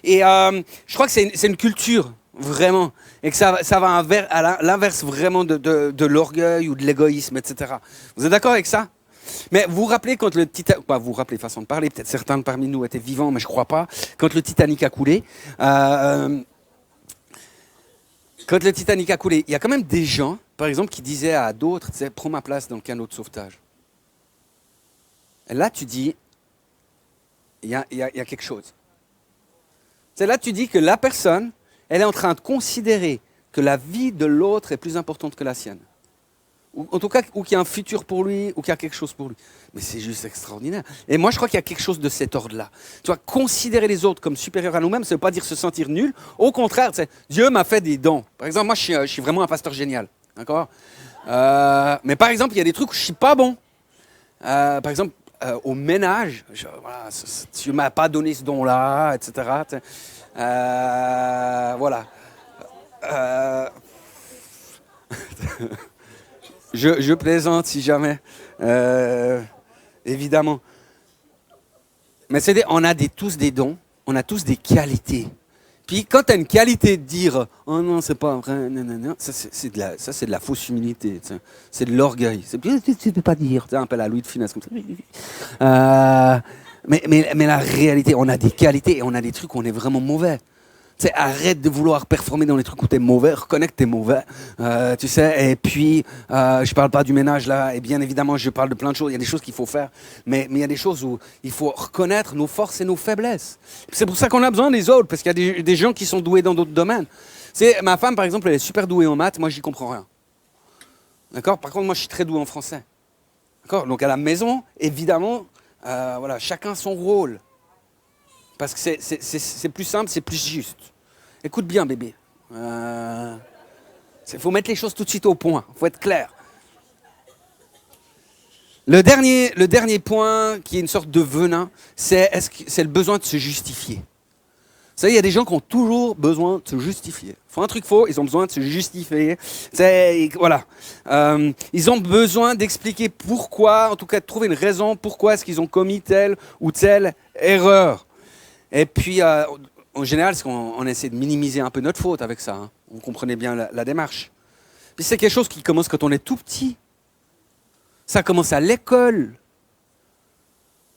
Et je crois que c'est une culture. Vraiment. Et que ça va à l'inverse vraiment de l'orgueil ou de l'égoïsme, etc. Vous êtes d'accord avec ça? Mais vous vous rappelez quand le Titanic... Vous vous rappelez, façon de parler, peut-être certains parmi nous étaient vivants, mais je ne crois pas. Quand le Titanic a coulé, il y a quand même des gens, par exemple, qui disaient à d'autres, prends ma place dans le canot de sauvetage. Et là, tu dis, il y a quelque chose. Là, tu dis que la personne... elle est en train de considérer que la vie de l'autre est plus importante que la sienne. Ou en tout cas, ou qu'il y a un futur pour lui, ou qu'il y a quelque chose pour lui. Mais c'est juste extraordinaire. Et moi, je crois qu'il y a quelque chose de cet ordre-là. Tu vois, considérer les autres comme supérieurs à nous-mêmes, ça ne veut pas dire se sentir nul. Au contraire, Dieu m'a fait des dons. Par exemple, moi, je suis vraiment un pasteur génial. D'accord? Mais par exemple, il y a des trucs où je ne suis pas bon. Par exemple, au ménage, Dieu ne m'a pas donné ce don-là, etc. Voilà. Je plaisante si jamais, évidemment. Mais on a tous des dons, on a tous des qualités. Puis quand tu as une qualité de dire « Oh non, c'est pas vrai, non, ça c'est de la fausse humilité, c'est de l'orgueil. » Tu ne peux pas dire, un peu la Louis de Funès comme ça. Mais la réalité, on a des qualités et on a des trucs où on est vraiment mauvais. Arrête de vouloir performer dans les trucs où tu es mauvais, reconnais que tu es mauvais. Tu sais, et puis, je parle pas du ménage là, et bien évidemment, je parle de plein de choses. Il y a des choses qu'il faut faire, mais il y a des choses où il faut reconnaître nos forces et nos faiblesses. C'est pour ça qu'on a besoin des autres, parce qu'il y a des gens qui sont doués dans d'autres domaines. Ma femme, par exemple, elle est super douée en maths, moi, j'y comprends rien. D'accord? Par contre, moi, je suis très doué en français. D'accord? Donc, à la maison, évidemment, voilà, chacun son rôle. Parce que c'est plus simple, c'est plus juste. Écoute bien, bébé. Il faut mettre les choses tout de suite au point. Il faut être clair. Le dernier point, qui est une sorte de venin, c'est le besoin de se justifier. Vous savez, il y a des gens qui ont toujours besoin de se justifier. Ils font un truc faux, ils ont besoin de se justifier. Voilà. Ils ont besoin d'expliquer pourquoi, en tout cas de trouver une raison pourquoi est-ce qu'ils ont commis telle ou telle erreur. Et puis, en général, c'est qu'on essaie de minimiser un peu notre faute avec ça. Hein. Vous comprenez bien la démarche. Puis c'est quelque chose qui commence quand on est tout petit. Ça commence à l'école.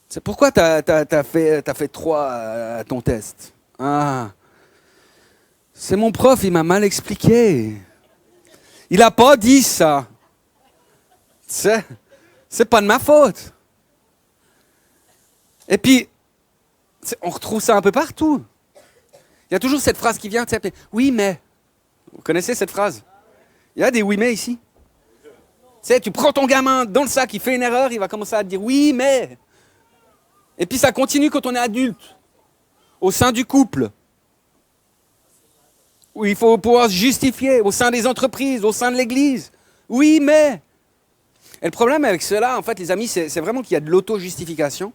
C'est pourquoi t'as fait 3 à ton test. Ah, c'est mon prof, il m'a mal expliqué. Il n'a pas dit ça. C'est pas de ma faute. Et puis, on retrouve ça un peu partout. Il y a toujours cette phrase qui vient, oui mais. Vous connaissez cette phrase? Il y a des oui mais ici. Tu prends ton gamin dans le sac, il fait une erreur, il va commencer à te dire oui mais. Et puis ça continue quand on est adulte, au sein du couple, où il faut pouvoir se justifier, au sein des entreprises, au sein de l'église. Oui, mais... Et le problème avec cela, en fait, les amis, c'est vraiment qu'il y a de l'auto-justification.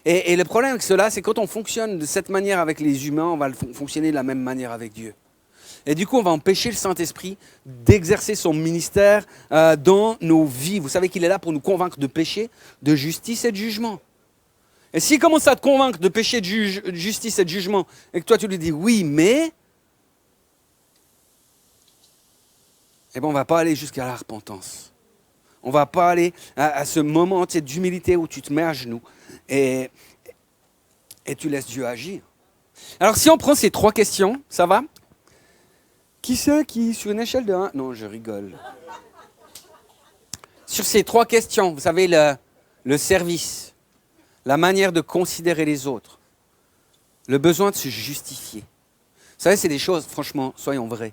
Et le problème avec cela, c'est quand on fonctionne de cette manière avec les humains, on va fonctionner de la même manière avec Dieu. Et du coup, on va empêcher le Saint-Esprit d'exercer son ministère dans nos vies. Vous savez qu'il est là pour nous convaincre de péché, de justice et de jugement. Et s'il commence à te convaincre de péché, de justice et de jugement, et que toi tu lui dis oui, mais, eh bien on ne va pas aller jusqu'à la repentance. On ne va pas aller à ce moment d'humilité où tu te mets à genoux et tu laisses Dieu agir. Alors si on prend ces 3 questions, ça va? Qui c'est qui, sur une échelle de 1? Non, je rigole. Sur ces 3 questions, vous savez, le service, la manière de considérer les autres, le besoin de se justifier. Vous savez, c'est des choses, franchement, soyons vrais.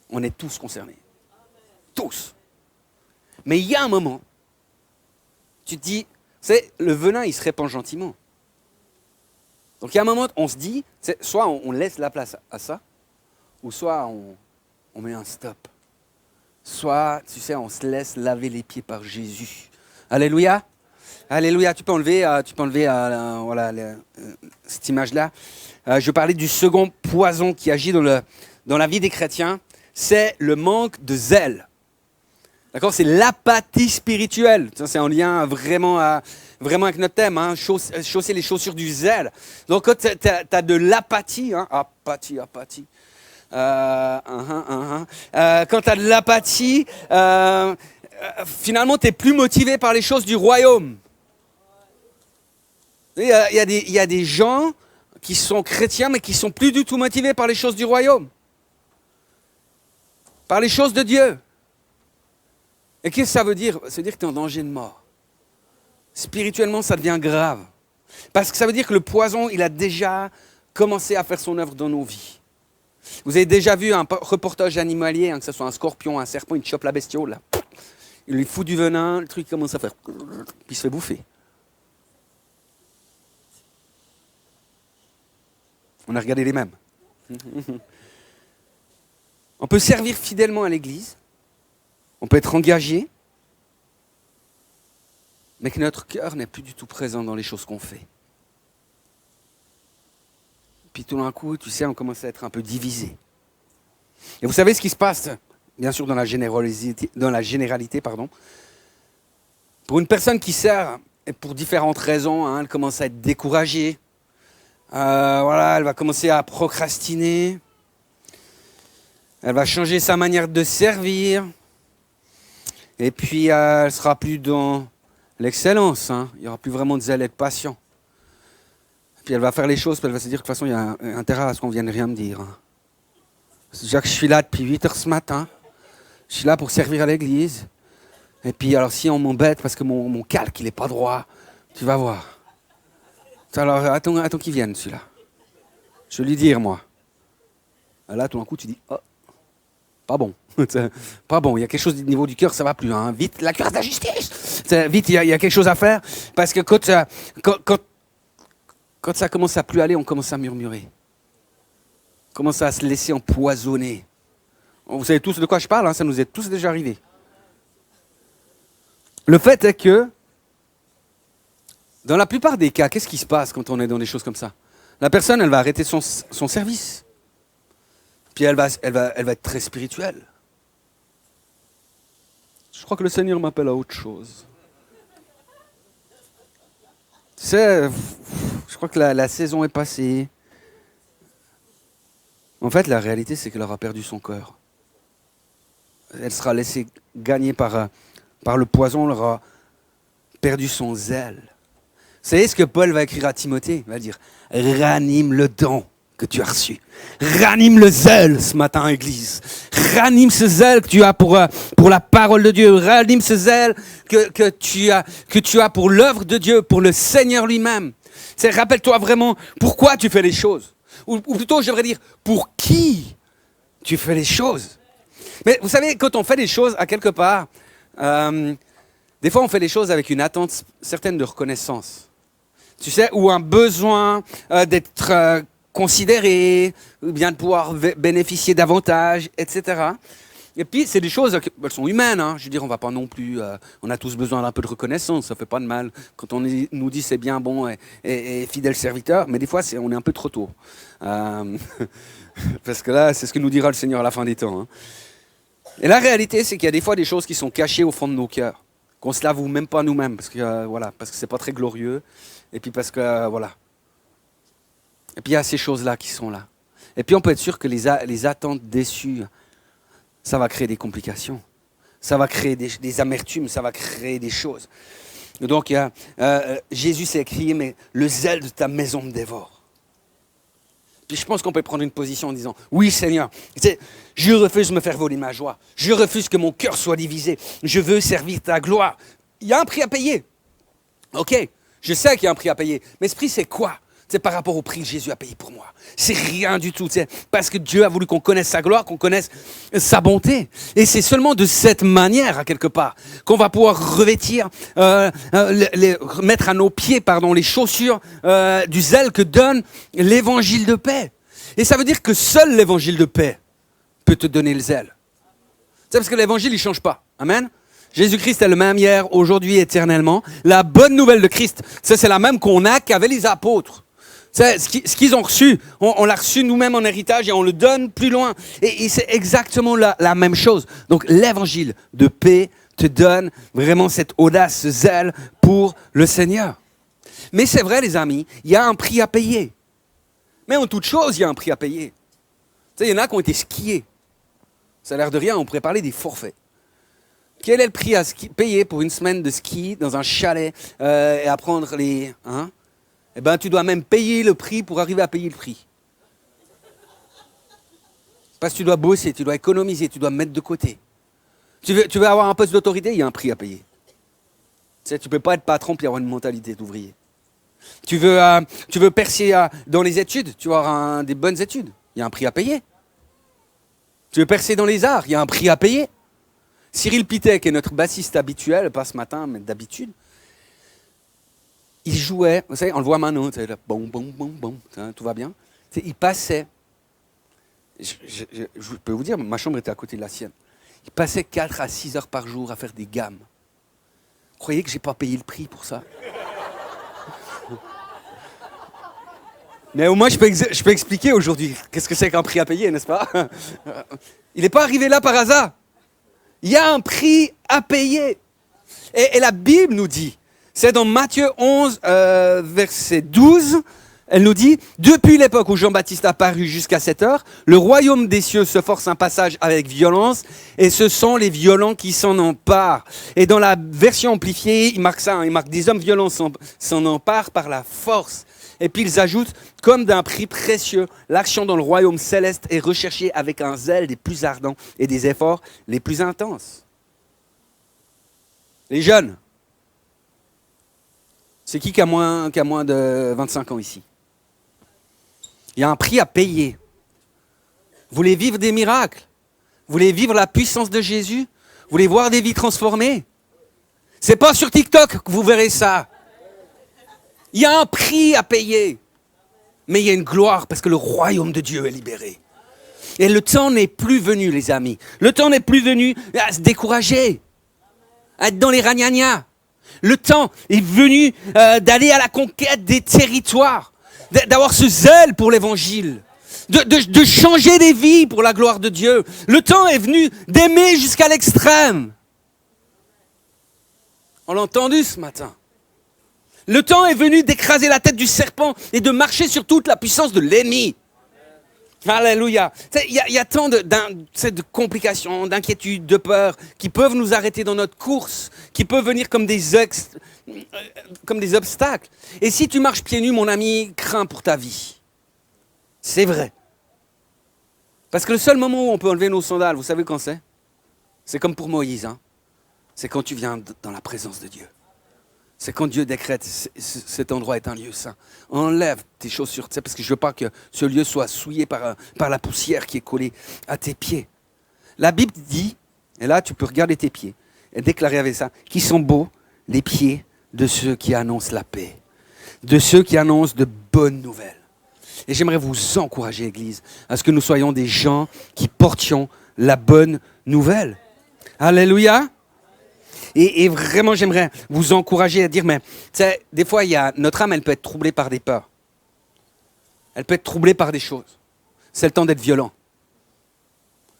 On est tous concernés. Tous. Mais il y a un moment, tu te dis, le venin, il se répand gentiment. Donc il y a un moment, on se dit, soit on laisse la place à ça, ou soit on met un stop. Soit, tu sais, on se laisse laver les pieds par Jésus. Alléluia. Alléluia, tu peux enlever voilà, cette image-là. Je parlais du second poison qui agit dans la vie des chrétiens, c'est le manque de zèle. D'accord? C'est l'apathie spirituelle. Ça, c'est en lien vraiment avec notre thème, hein, chausser les chaussures du zèle. Donc quand tu as de l'apathie, hein, apathie. Quand tu as de l'apathie, finalement, tu n'es plus motivé par les choses du royaume. Il y a des gens qui sont chrétiens, mais qui ne sont plus du tout motivés par les choses du royaume. Par les choses de Dieu. Et qu'est-ce que ça veut dire? Ça veut dire que tu es en danger de mort. Spirituellement, ça devient grave. Parce que ça veut dire que le poison, il a déjà commencé à faire son œuvre dans nos vies. Vous avez déjà vu un reportage animalier, hein, que ce soit un scorpion, un serpent, il chope la bestiole, là. Il lui fout du venin, le truc commence à faire... Puis il se fait bouffer. On a regardé les mêmes. On peut servir fidèlement à l'église, on peut être engagé, mais que notre cœur n'est plus du tout présent dans les choses qu'on fait. Puis tout d'un coup, tu sais, on commence à être un peu divisé. Et vous savez ce qui se passe, bien sûr, dans la généralité, pardon. Pour une personne qui sert, et pour différentes raisons, hein, elle commence à être découragée. Elle va commencer à procrastiner. Elle va changer sa manière de servir. Et puis, elle ne sera plus dans l'excellence. Hein. Il n'y aura plus vraiment de zèle et de passion. Puis elle va faire les choses, puis elle va se dire que de toute façon, il y a intérêt à ce qu'on vienne rien me dire. Hein. Déjà que je suis là depuis 8h ce matin. Je suis là pour servir à l'église. Et puis, alors, si on m'embête parce que mon calque, il n'est pas droit, tu vas voir. Alors, attends qu'il vienne, celui-là. Je vais lui dire, moi. Là, tout d'un coup, tu dis, oh, pas bon. Pas bon, il y a quelque chose au niveau du cœur, ça va plus. Hein. Vite, la cure de la justice. Vite, il y a quelque chose à faire. Parce que quand ça commence à plus aller, on commence à murmurer. On commence à se laisser empoisonner. Vous savez tous de quoi je parle, hein, ça nous est tous déjà arrivé. Le fait est que, dans la plupart des cas, qu'est-ce qui se passe quand on est dans des choses comme ça? La personne, elle va arrêter son service. Puis elle va être très spirituelle. Je crois que le Seigneur m'appelle à autre chose. Tu sais, je crois que la saison est passée. En fait, la réalité, c'est qu'elle aura perdu son cœur. Elle sera laissée gagner par le poison, elle aura perdu son zèle. Vous savez ce que Paul va écrire à Timothée? Il va dire « Ranime le don que tu as reçu. Ranime le zèle ce matin à l'église. Ranime ce zèle que tu as pour la parole de Dieu. Ranime ce zèle que tu as pour l'œuvre de Dieu, pour le Seigneur lui-même. Rappelle-toi vraiment pourquoi tu fais les choses. Ou plutôt, je devrais dire, pour qui tu fais les choses. Mais vous savez, quand on fait des choses, à quelque part, des fois on fait les choses avec une attente certaine de reconnaissance. Tu sais, ou un besoin d'être considéré, ou bien de pouvoir bénéficier davantage, etc. Et puis, c'est des choses qui sont humaines. Hein. Je veux dire, on va pas non plus... on a tous besoin d'un peu de reconnaissance, ça fait pas de mal. Quand on nous dit c'est bien, bon et fidèle serviteur, mais des fois, on est un peu trop tôt. Parce que là, c'est ce que nous dira le Seigneur à la fin des temps. Hein. Et la réalité, c'est qu'il y a des fois des choses qui sont cachées au fond de nos cœurs, qu'on se l'avoue même pas nous-mêmes, parce que c'est pas très glorieux, et puis parce que, voilà. Et puis il y a ces choses-là qui sont là. Et puis on peut être sûr que les attentes déçues, ça va créer des complications. Ça va créer des amertumes, ça va créer des choses. Et donc Jésus s'est écrit, mais le zèle de ta maison me dévore. Puis je pense qu'on peut prendre une position en disant, oui Seigneur, je refuse de me faire voler ma joie. Je refuse que mon cœur soit divisé. Je veux servir ta gloire. Il y a un prix à payer. Ok, je sais qu'il y a un prix à payer. Mais ce prix, c'est quoi? C'est par rapport au prix que Jésus a payé pour moi. C'est rien du tout. Parce que Dieu a voulu qu'on connaisse sa gloire, qu'on connaisse sa bonté. Et c'est seulement de cette manière, à quelque part, qu'on va pouvoir revêtir, mettre à nos pieds, les chaussures du zèle que donne l'évangile de paix. Et ça veut dire que seul l'évangile de paix peut te donner le zèle. C'est parce que l'évangile, il ne change pas. Amen. Jésus-Christ est le même hier, aujourd'hui, éternellement. La bonne nouvelle de Christ, ça c'est la même qu'on a qu'avait les apôtres. Ce qu'ils ont reçu, on l'a reçu nous-mêmes en héritage et on le donne plus loin. Et c'est exactement la même chose. Donc l'évangile de paix te donne vraiment cette audace, ce zèle pour le Seigneur. Mais c'est vrai les amis, il y a un prix à payer. Mais en toute chose, il y a un prix à payer. Il y en a qui ont été skiés. Ça a l'air de rien, on pourrait parler des forfaits. Quel est le prix à payer pour une semaine de ski dans un chalet et à prendre les... Hein? Eh bien, tu dois même payer le prix pour arriver à payer le prix. Parce que tu dois bosser, tu dois économiser, tu dois mettre de côté. Tu veux avoir un poste d'autorité, il y a un prix à payer. Tu ne peux pas être patron et avoir une mentalité d'ouvrier. Tu veux percer dans les études, tu vas avoir des bonnes études, il y a un prix à payer. Tu veux percer dans les arts, il y a un prix à payer. Cyril Pittet, qui est notre bassiste habituel, pas ce matin, mais d'habitude, il jouait, vous savez, on le voit maintenant, là, bon, bon, bon, bon, tout va bien. Il passait, je peux vous dire, ma chambre était à côté de la sienne. Il passait 4 à 6 heures par jour à faire des gammes. Vous croyez que je n'ai pas payé le prix pour ça? Mais au moins, je peux expliquer aujourd'hui qu'est-ce que c'est qu'un prix à payer, n'est-ce pas? Il n'est pas arrivé là par hasard. Il y a un prix à payer. Et la Bible nous dit, c'est dans Matthieu 11, verset 12, elle nous dit, depuis l'époque où Jean-Baptiste a paru jusqu'à cette heure, le royaume des cieux se force un passage avec violence, et ce sont les violents qui s'en emparent. Et dans la version amplifiée, il marque ça, il marque des hommes violents s'en emparent par la force. Et puis ils ajoutent, comme d'un prix précieux, l'action dans le royaume céleste est recherchée avec un zèle des plus ardents et des efforts les plus intenses. Les jeunes, c'est qui a moins de 25 ans ici? Il y a un prix à payer. Vous voulez vivre des miracles? Vous voulez vivre la puissance de Jésus? Vous voulez voir des vies transformées? C'est pas sur TikTok que vous verrez ça. Il y a un prix à payer. Mais il y a une gloire parce que le royaume de Dieu est libéré. Et le temps n'est plus venu, les amis. Le temps n'est plus venu à se décourager, à être dans les ragnagnas. Le temps est venu d'aller à la conquête des territoires. d'avoir ce zèle pour l'évangile, de changer des vies pour la gloire de Dieu. Le temps est venu d'aimer jusqu'à l'extrême. On l'a entendu ce matin. Le temps est venu d'écraser la tête du serpent et de marcher sur toute la puissance de l'ennemi. Alléluia. Il y a tant de complications, d'inquiétudes, de peurs qui peuvent nous arrêter dans notre course, qui peuvent venir comme des obstacles. Et si tu marches pieds nus, mon ami, crains pour ta vie. C'est vrai. Parce que le seul moment où on peut enlever nos sandales, vous savez quand c'est? C'est comme pour Moïse. Hein? C'est quand tu viens dans la présence de Dieu. C'est quand Dieu décrète, cet endroit est un lieu saint. Enlève tes chaussures, parce que je ne veux pas que ce lieu soit souillé par la poussière qui est collée à tes pieds. La Bible dit, et là tu peux regarder tes pieds, et déclarer avec ça, qu'ils sont beaux les pieds de ceux qui annoncent la paix, de ceux qui annoncent de bonnes nouvelles. Et j'aimerais vous encourager, Église, à ce que nous soyons des gens qui portions la bonne nouvelle. Alléluia. Et vraiment, j'aimerais vous encourager à dire, mais des fois, notre âme, elle peut être troublée par des peurs. Elle peut être troublée par des choses. C'est le temps d'être violent.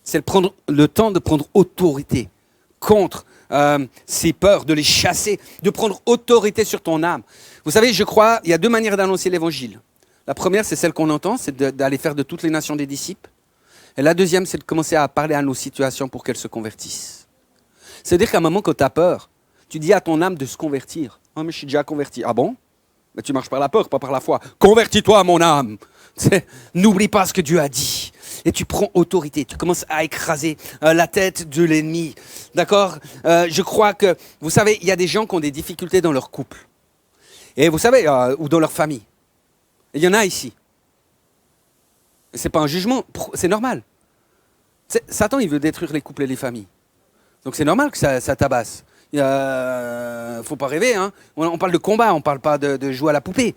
C'est le temps de prendre autorité contre ces peurs, de les chasser, de prendre autorité sur ton âme. Vous savez, je crois, il y a 2 manières d'annoncer l'évangile. La première, c'est celle qu'on entend, c'est d'aller faire de toutes les nations des disciples. Et la deuxième, c'est de commencer à parler à nos situations pour qu'elles se convertissent. C'est-à-dire qu'à un moment, quand tu as peur, tu dis à ton âme de se convertir. « Ah, mais je suis déjà converti. » Ah bon? Mais tu marches par la peur, pas par la foi. « Convertis-toi, mon âme !» N'oublie pas ce que Dieu a dit. Et tu prends autorité. Tu commences à écraser la tête de l'ennemi. D'accord? Je crois que, vous savez, il y a des gens qui ont des difficultés dans leur couple. Et vous savez, ou dans leur famille. Il y en a ici. Ce n'est pas un jugement, c'est normal. Satan, il veut détruire les couples et les familles. Donc c'est normal que ça tabasse. Il ne faut pas rêver. Hein. On parle de combat, on ne parle pas de jouer à la poupée.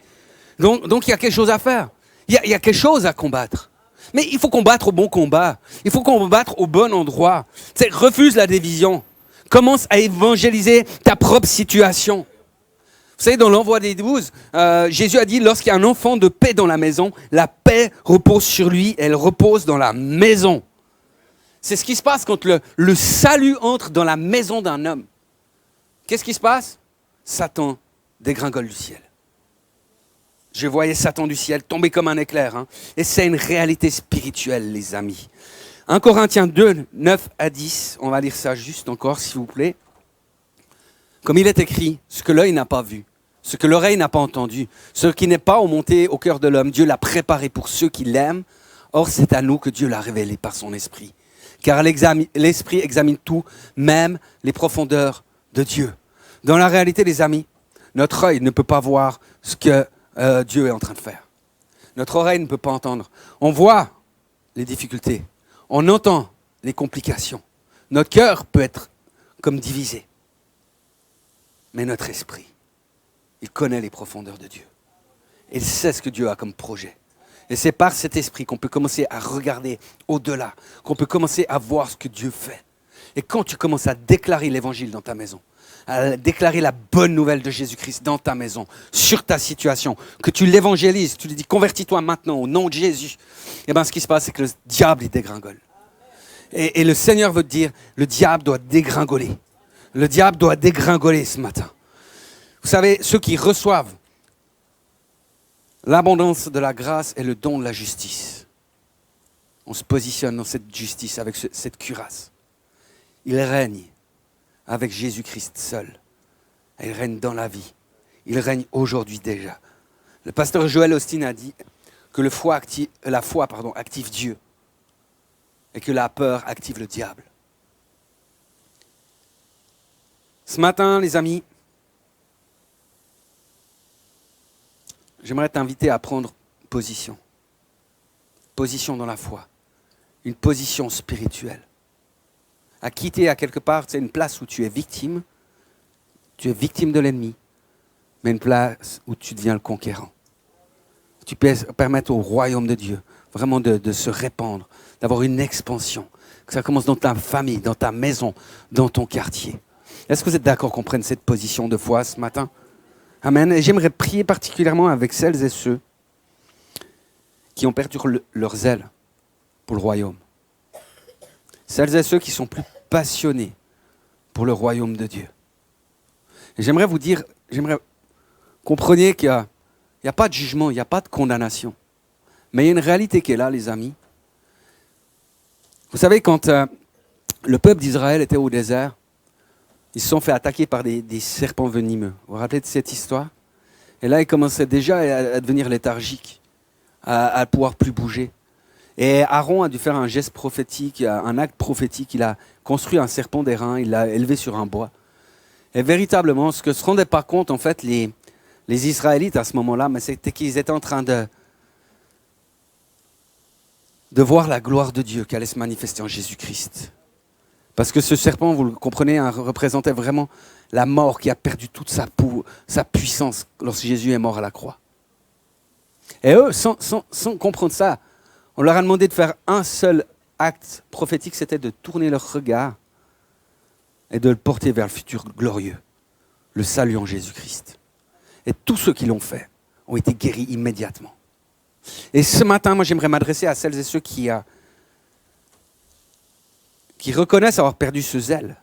Donc il y a quelque chose à faire. Il y a quelque chose à combattre. Mais il faut combattre au bon combat. Il faut combattre au bon endroit. Refuse la division. Commence à évangéliser ta propre situation. Vous savez, dans l'envoi des 12, Jésus a dit, lorsqu'il y a un enfant de paix dans la maison, la paix repose sur lui, elle repose dans la maison. C'est ce qui se passe quand le salut entre dans la maison d'un homme. Qu'est-ce qui se passe? Satan dégringole du ciel. Je voyais Satan du ciel tomber comme un éclair. Hein. Et c'est une réalité spirituelle, les amis. 1 Corinthiens 2, 9 à 10. On va lire ça juste encore, s'il vous plaît. Comme il est écrit, ce que l'œil n'a pas vu, ce que l'oreille n'a pas entendu, ce qui n'est pas monté au cœur de l'homme, Dieu l'a préparé pour ceux qui l'aiment. Or, c'est à nous que Dieu l'a révélé par son esprit. Car l'esprit examine tout, même les profondeurs de Dieu. Dans la réalité, les amis, notre œil ne peut pas voir ce que Dieu est en train de faire. Notre oreille ne peut pas entendre. On voit les difficultés, on entend les complications. Notre cœur peut être comme divisé. Mais notre esprit, il connaît les profondeurs de Dieu. Il sait ce que Dieu a comme projet. Et c'est par cet esprit qu'on peut commencer à regarder au-delà, qu'on peut commencer à voir ce que Dieu fait. Et quand tu commences à déclarer l'évangile dans ta maison, à déclarer la bonne nouvelle de Jésus-Christ dans ta maison, sur ta situation, que tu l'évangélises, tu lui dis convertis-toi maintenant au nom de Jésus, et bien ce qui se passe, c'est que le diable, il dégringole. Et le Seigneur veut te dire, le diable doit dégringoler. Le diable doit dégringoler ce matin. Vous savez, ceux qui reçoivent l'abondance de la grâce et le don de la justice. On se positionne dans cette justice avec cette cuirasse. Il règne avec Jésus-Christ seul. Il règne dans la vie. Il règne aujourd'hui déjà. Le pasteur Joel Osteen a dit que la foi active Dieu et que la peur active le diable. Ce matin, les amis, j'aimerais t'inviter à prendre position. Position dans la foi. Une position spirituelle. À quitter à quelque part, c'est une place où tu es victime de l'ennemi, mais une place où tu deviens le conquérant. Tu peux permettre au royaume de Dieu vraiment de se répandre, d'avoir une expansion. Que ça commence dans ta famille, dans ta maison, dans ton quartier. Est-ce que vous êtes d'accord qu'on prenne cette position de foi ce matin? Amen. Et j'aimerais prier particulièrement avec celles et ceux qui ont perdu leur zèle pour le royaume. Celles et ceux qui sont plus passionnés pour le royaume de Dieu. Et j'aimerais vous dire, compreniez qu'il n'y a pas de jugement, il n'y a pas de condamnation. Mais il y a une réalité qui est là, les amis. Vous savez, quand le peuple d'Israël était au désert, ils se sont fait attaquer par des serpents venimeux. Vous vous rappelez de cette histoire? Et là, ils commençaient déjà à devenir léthargiques, à pouvoir plus bouger. Et Aaron a dû faire un geste prophétique, un acte prophétique. Il a construit un serpent d'airain, il l'a élevé sur un bois. Et véritablement, ce que ne se rendaient pas compte, en fait, les Israélites à ce moment-là, mais c'était qu'ils étaient en train de voir la gloire de Dieu qui allait se manifester en Jésus-Christ. Parce que ce serpent, vous le comprenez, représentait vraiment la mort qui a perdu toute sa puissance lorsque Jésus est mort à la croix. Et eux, sans comprendre ça, on leur a demandé de faire un seul acte prophétique, c'était de tourner leur regard et de le porter vers le futur glorieux, le salut en Jésus-Christ. Et tous ceux qui l'ont fait ont été guéris immédiatement. Et ce matin, moi, j'aimerais m'adresser à celles et ceux qui reconnaissent avoir perdu ce zèle,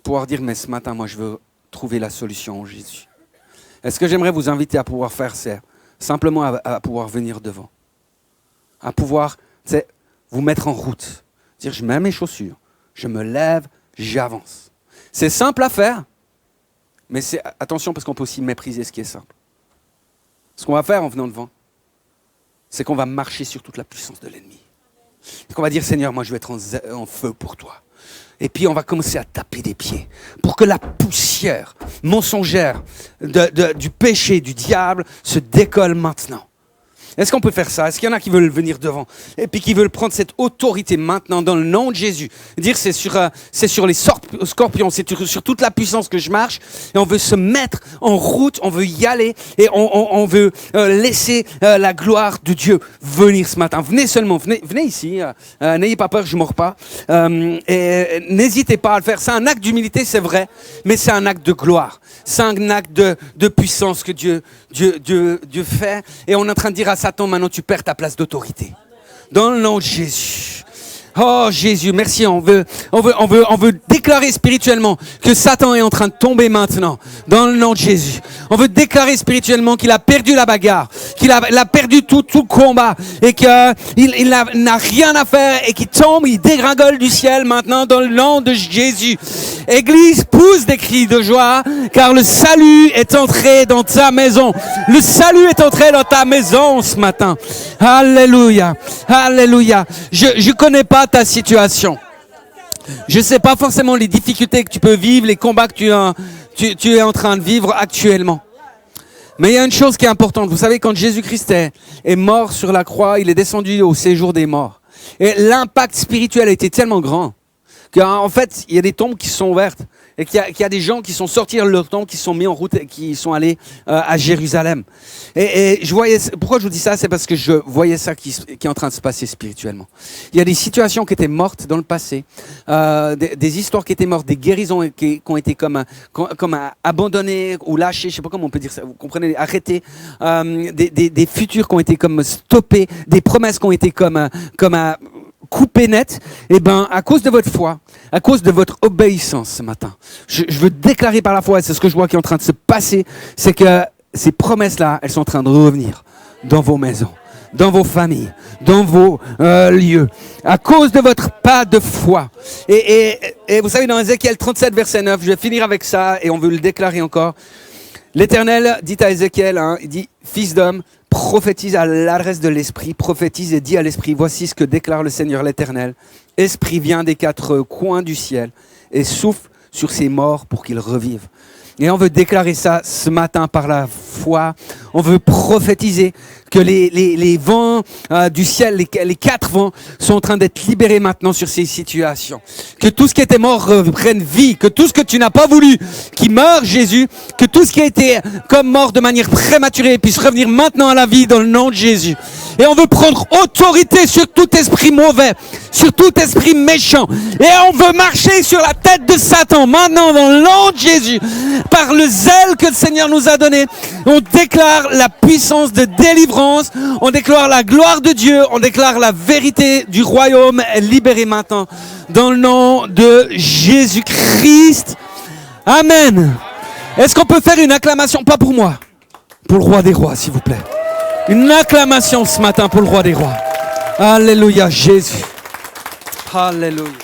pouvoir dire, mais ce matin, moi, je veux trouver la solution en Jésus. Et ce que j'aimerais vous inviter à pouvoir faire, c'est simplement à pouvoir venir devant, à pouvoir vous mettre en route, dire, je mets mes chaussures, je me lève, j'avance. C'est simple à faire, mais attention parce qu'on peut aussi mépriser ce qui est simple. Ce qu'on va faire en venant devant, c'est qu'on va marcher sur toute la puissance de l'ennemi. Et qu'on va dire, Seigneur, moi je vais être en feu pour toi. Et puis on va commencer à taper des pieds pour que la poussière mensongère du péché, du diable, se décolle maintenant. Est-ce qu'on peut faire ça? Est-ce qu'il y en a qui veulent venir devant et puis qui veulent prendre cette autorité maintenant dans le nom de Jésus? Dire c'est sur les scorpions, c'est sur toute la puissance que je marche et on veut se mettre en route, on veut y aller et on veut laisser la gloire de Dieu venir ce matin. Venez seulement, venez ici, n'ayez pas peur, je ne mords pas. Et n'hésitez pas à le faire. C'est un acte d'humilité, c'est vrai, mais c'est un acte de gloire. C'est un acte de puissance que Dieu fait et on est en train de dire à Satan, maintenant tu perds ta place d'autorité. Dans le nom de Jésus. Oh Jésus, merci. On veut déclarer spirituellement que Satan est en train de tomber maintenant. Dans le nom de Jésus. On veut déclarer spirituellement qu'il a perdu la bagarre, qu'il a perdu tout combat et qu'il n'a rien à faire et qu'il tombe, il dégringole du ciel maintenant dans le nom de Jésus. Église, pousse des cris de joie car le salut est entré dans ta maison. Le salut est entré dans ta maison ce matin. Alléluia. Alléluia. Je connais pas ta situation. Je sais pas forcément les difficultés que tu peux vivre, les combats que tu es en train de vivre actuellement. Mais il y a une chose qui est importante. Vous savez, quand Jésus-Christ est mort sur la croix, il est descendu au séjour des morts. Et l'impact spirituel a été tellement grand qu'en fait, il y a des tombes qui sont ouvertes. Et qu'il y a des gens qui sont sortis de leur tombe, qui sont mis en route et qui sont allés à Jérusalem. Et je voyais, pourquoi je vous dis ça? C'est parce que je voyais ça qui est en train de se passer spirituellement. Il y a des situations qui étaient mortes dans le passé, des histoires qui étaient mortes, des guérisons qui ont été comme abandonnées ou lâchées, je sais pas comment on peut dire ça, vous comprenez, arrêtées, des futurs qui ont été comme stoppés, des promesses qui ont été comme coupé net, et à cause de votre foi, à cause de votre obéissance ce matin, je veux déclarer par la foi, et c'est ce que je vois qui est en train de se passer, c'est que ces promesses-là, elles sont en train de revenir dans vos maisons, dans vos familles, dans vos lieux, à cause de votre pas de foi. Et vous savez, dans Ézéchiel 37, verset 9, je vais finir avec ça, et on veut le déclarer encore. L'Éternel dit à Ézéchiel, il dit, fils d'homme, prophétise à l'adresse de l'Esprit, prophétise et dit à l'Esprit, voici ce que déclare le Seigneur l'Éternel. Esprit vient des quatre coins du ciel et souffle sur ces morts pour qu'ils revivent. Et on veut déclarer ça ce matin par la foi. On veut prophétiser que les vents du ciel, les quatre vents sont en train d'être libérés maintenant sur ces situations. Que tout ce qui était mort reprenne vie. Que tout ce que tu n'as pas voulu qui meurt, Jésus, que tout ce qui a été comme mort de manière prématurée puisse revenir maintenant à la vie dans le nom de Jésus. Et on veut prendre autorité sur tout esprit mauvais, sur tout esprit méchant. Et on veut marcher sur la tête de Satan maintenant dans le nom de Jésus. par le zèle que le Seigneur nous a donné. On déclare la puissance de délivrance, on déclare la gloire de Dieu, on déclare la vérité du royaume libérée maintenant dans le nom de Jésus-Christ. Amen. Est-ce qu'on peut faire une acclamation, pas pour moi, pour le roi des rois, s'il vous plaît. Une acclamation ce matin pour le roi des rois. Alléluia, Jésus. Alléluia.